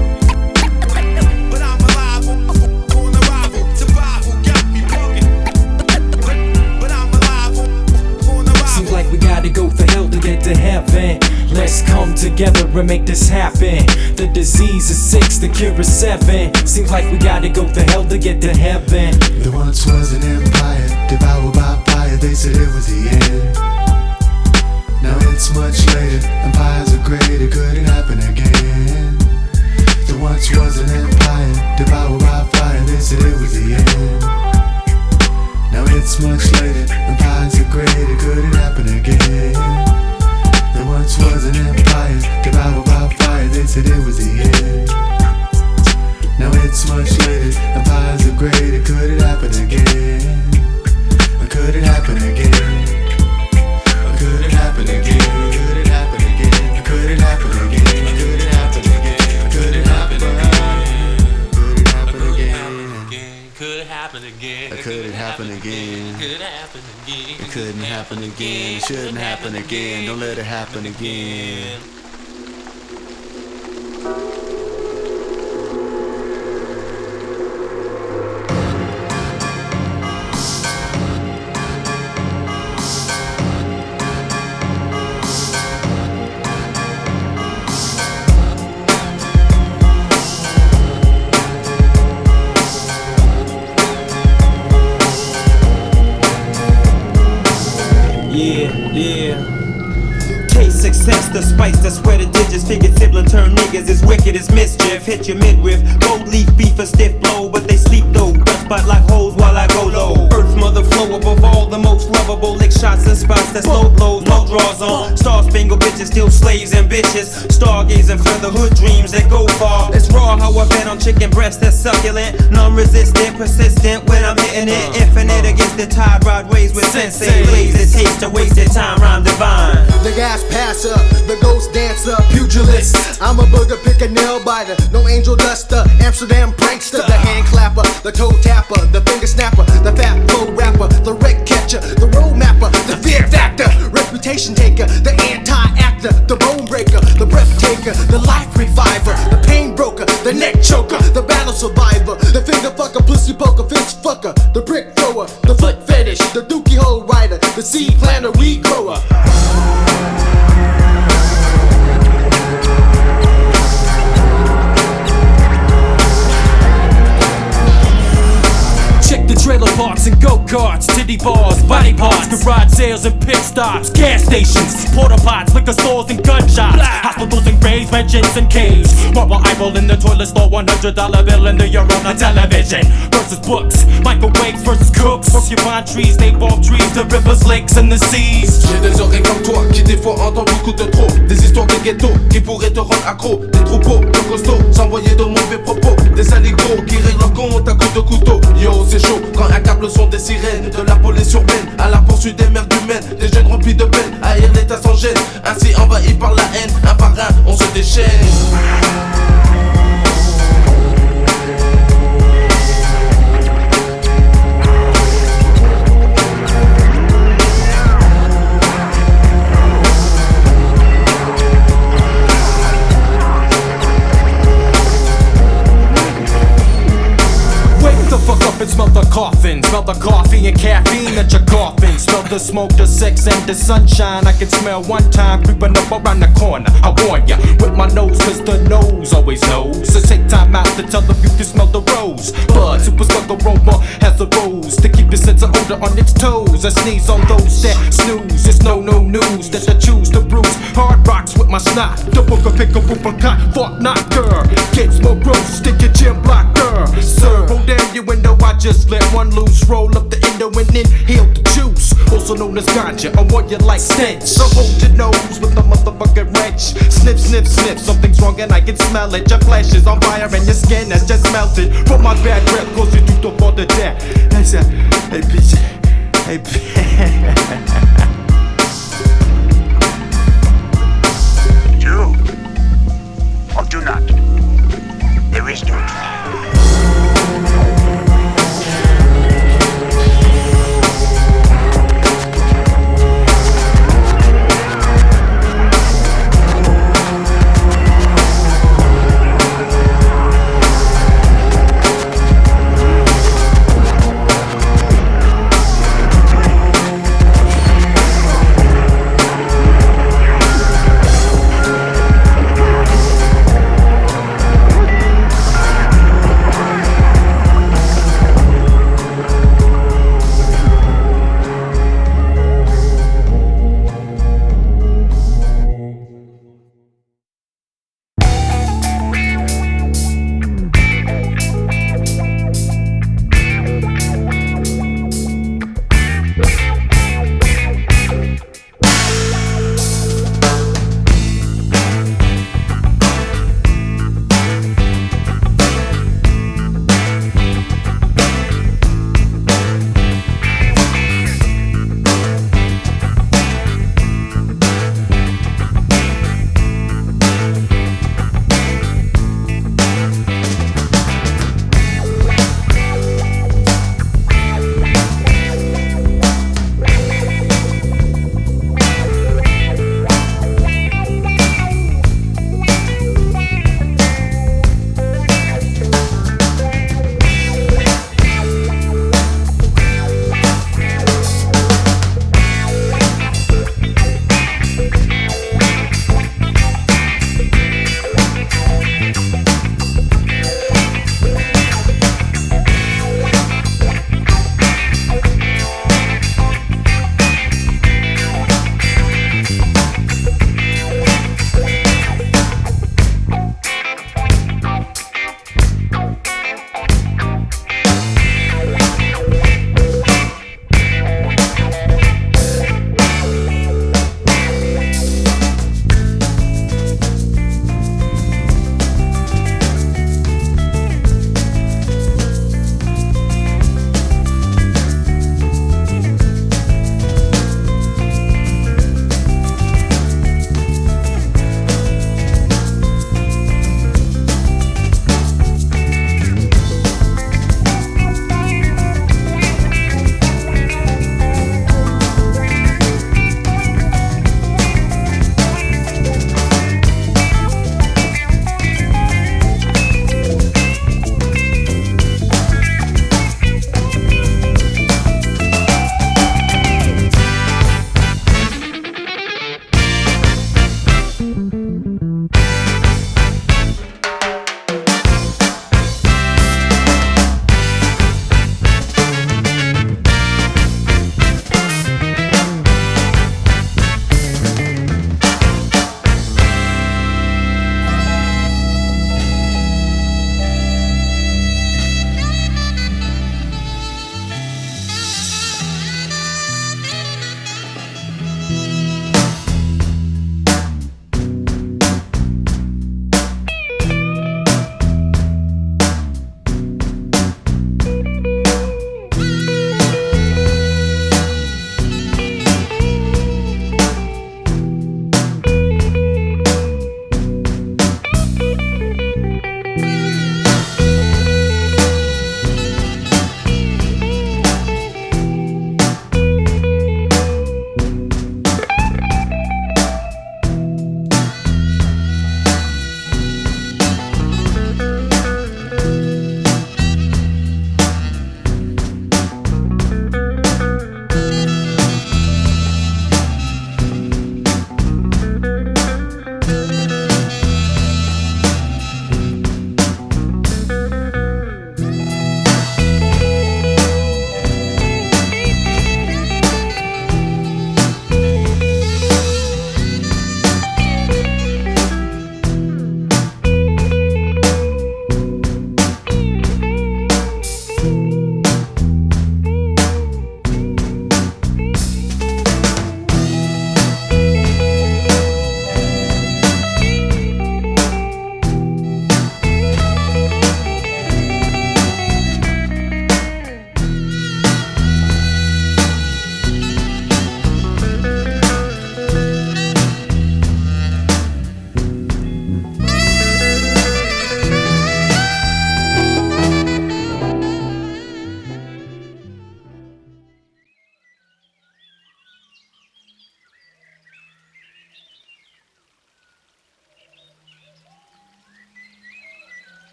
Seems like we gotta go for hell to get to heaven. Let's come together and make this happen. The disease is 6, the cure is 7. Seems like we gotta go for hell to get to heaven. There once was an empire devoured by fire. They said it was the end. Now it's much later. Empires are great, it couldn't happen again. There once was an empire devoured by fire. They said it was the end. Now it's much later. Empires are great, it couldn't happen again. There once was an empire devoured by fire. They said it was the end. Now it's much later. Empires are great, it couldn't happen again. It couldn't happen again. It couldn't happen again. It couldn't happen again. It couldn't happen again. It couldn't happen again. It couldn't happen again. It couldn't happen again. happen again. Or could it happen again? Could happen again. It couldn't happen again. It shouldn't happen again. Don't let it happen again. Taste success, the spice, that's where the digits figured sibling turn niggas as wicked as mischief. Hit your midriff, gold leaf beef a stiff blow, but they sleep though. Dust spot like hoes while I go low. Earth mother flow above all, the most lovable. Lick shots and spots that slow blows, no draws on. Star spangled bitches, still slaves and bitches. Stargazing for the hood dreams that go far. It's raw how I bet on chicken breast that's succulent. Non-resistant, persistent when I'm hitting it. Infinite against the tide rod waves with sensei. Lazy taste to wasted time, rhyme divine. The gas passer, the ghost dancer, pugilist. I'm a booger, pick a nail biter, no angel duster, Amsterdam prankster, the hand clapper, the toe tapper, the finger snapper, the fat flow rapper, the wreck catcher, the road mapper, the fear factor, reputation taker, the anti-actor, the bone breaker, the breath taker, the life reviver, the pain broker, the neck choker, the battle survivor, the finger fucker, pussy poker, fist fucker, the brick thrower, the foot fetish, the dookie hole rider, the seed planter, weed grower. Check the trailer parks and go-karts, titty bars, body parts, garage sales and pit stops, gas stations, porta pots, liquor stores and gun shops, hospitals and graves, mansions and caves. Marble eyeball in the toilet store, $100 bill in the euro on television. Versus books, microwaves versus cooks, porcupine trees, napalm trees, the rivers, lakes and the seas. J'ai des oreilles comme toi qui des fois entendent beaucoup de trop. Des histoires de ghetto qui pourraient te rendre accro. Des troupeaux de costauds s'envoyer de mauvais propos. Des aligots qui règlent leur compte à coups de couteau. Yo, c'est chaud quand accable le son des sirènes de la police urbaine à la poursuite des mères humaines. Des jeunes remplis de peine, haïr l'état sans gêne. Ainsi envahis par la haine, un par un on se déchaîne. And smell the coffin, smell the coffee and caffeine at your coffin. Smell the smoke, the sex and the sunshine. I can smell one time creeping up around the corner. I warn ya, with my nose, cause the nose always knows. So take time out to tell if you can smell the rose. Bud, super skunk aroma has a rose to keep your sense of odor on its toes. I sneeze on those that snooze. It's no news that I choose to bruise hard rocks with my snot. The book of pick a cot, fuck not girl. Get smoke gross, stick your gym blocker. Sir, roll down your window, I just let one loose. Roll up the endo and inhale the juice, also known as ganja. I want you like stench, so hold your nose with the motherfucking wrench. Sniff, sniff, sniff, something's wrong and I can smell it. Your flesh is on fire and your skin has just melted from my bad breath, cause you do the for the death. Hey bitch, hey bitch. Do or do not. There is no try.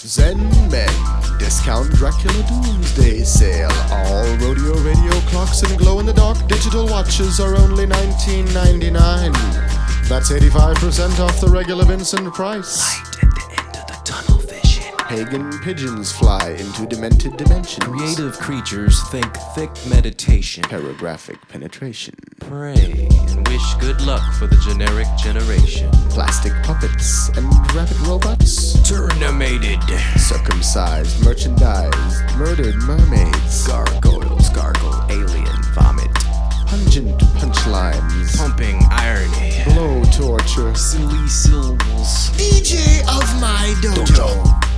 Zen Men, discount Dracula Doomsday Sale. All rodeo radio clocks and glow-in-the-dark digital watches are only $19.99. That's 85% off the regular Vincent price. Light at the end of the tunnel vision. Pagan pigeons fly into demented dimensions. Creative creatures think thick meditation. Paragraphic penetration. Pray and wish good luck for the generic generation. Plastic puppets and rabbit robots. Terminated. Circumcised, merchandised, murdered mermaids. Gargoyles gargle alien vomit. Pungent punchlines. Pumping irony. Blow torture. Silly syllables. DJ of my dojo.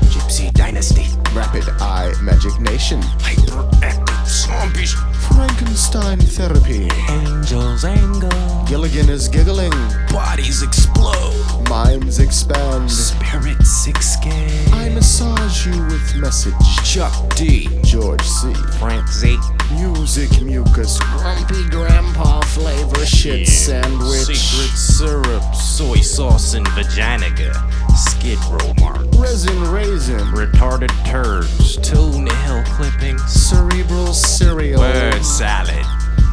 Gypsy dynasty. Rapid eye magic nation. Hyperactive zombies. Frankenstein therapy. Angels angle. Gilligan is giggling. Bodies explode. Minds expand. Spirits escape. I massage you with message. Chuck D. George C. Frank Z. Music mucus. Grumpy grandpa flavor shit sandwich. Secret syrup. Soy sauce and vagina. Skid row marks. Resin raisin. Retarded turds. Toenail clipping. Cerebral cereal. Word salad.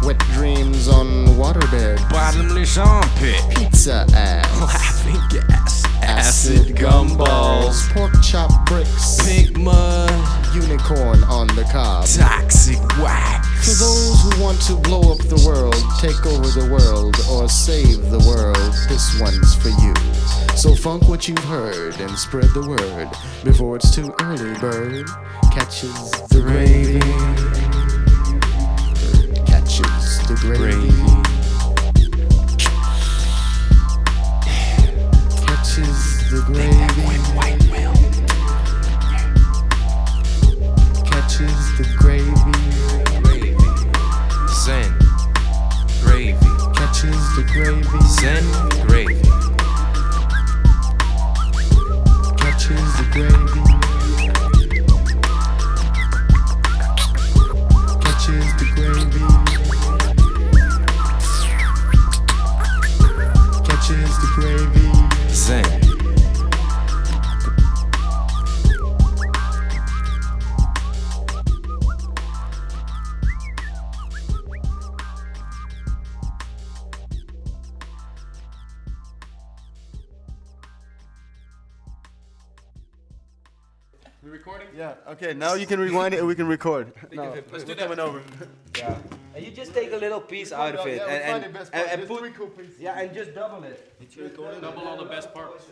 Wet dreams on waterbed. Bottomless armpit. Pizza ass. Laughing gas. Acid gumballs. Pork chop bricks. Pig mud. Unicorn on the cob. Toxic wax. For those who want to blow up the world, take over the world, or save the world, this one's for you. So funk what you've heard and spread the word before it's too early, bird. Catches the gravy. Catches the gravy. Catches the gravy. Catches the gravy. Zen Gravy. Catches the gravy. Zen Gravy. Catches the gravy. Catches the gravy. Catches the gravy. Zen. We recording? Yeah. Okay. Now you can rewind it and we can record. No, Let's do we're that. coming over. Yeah. And you just take a little piece out of it and put, yeah, and just double it. Double all the best parts.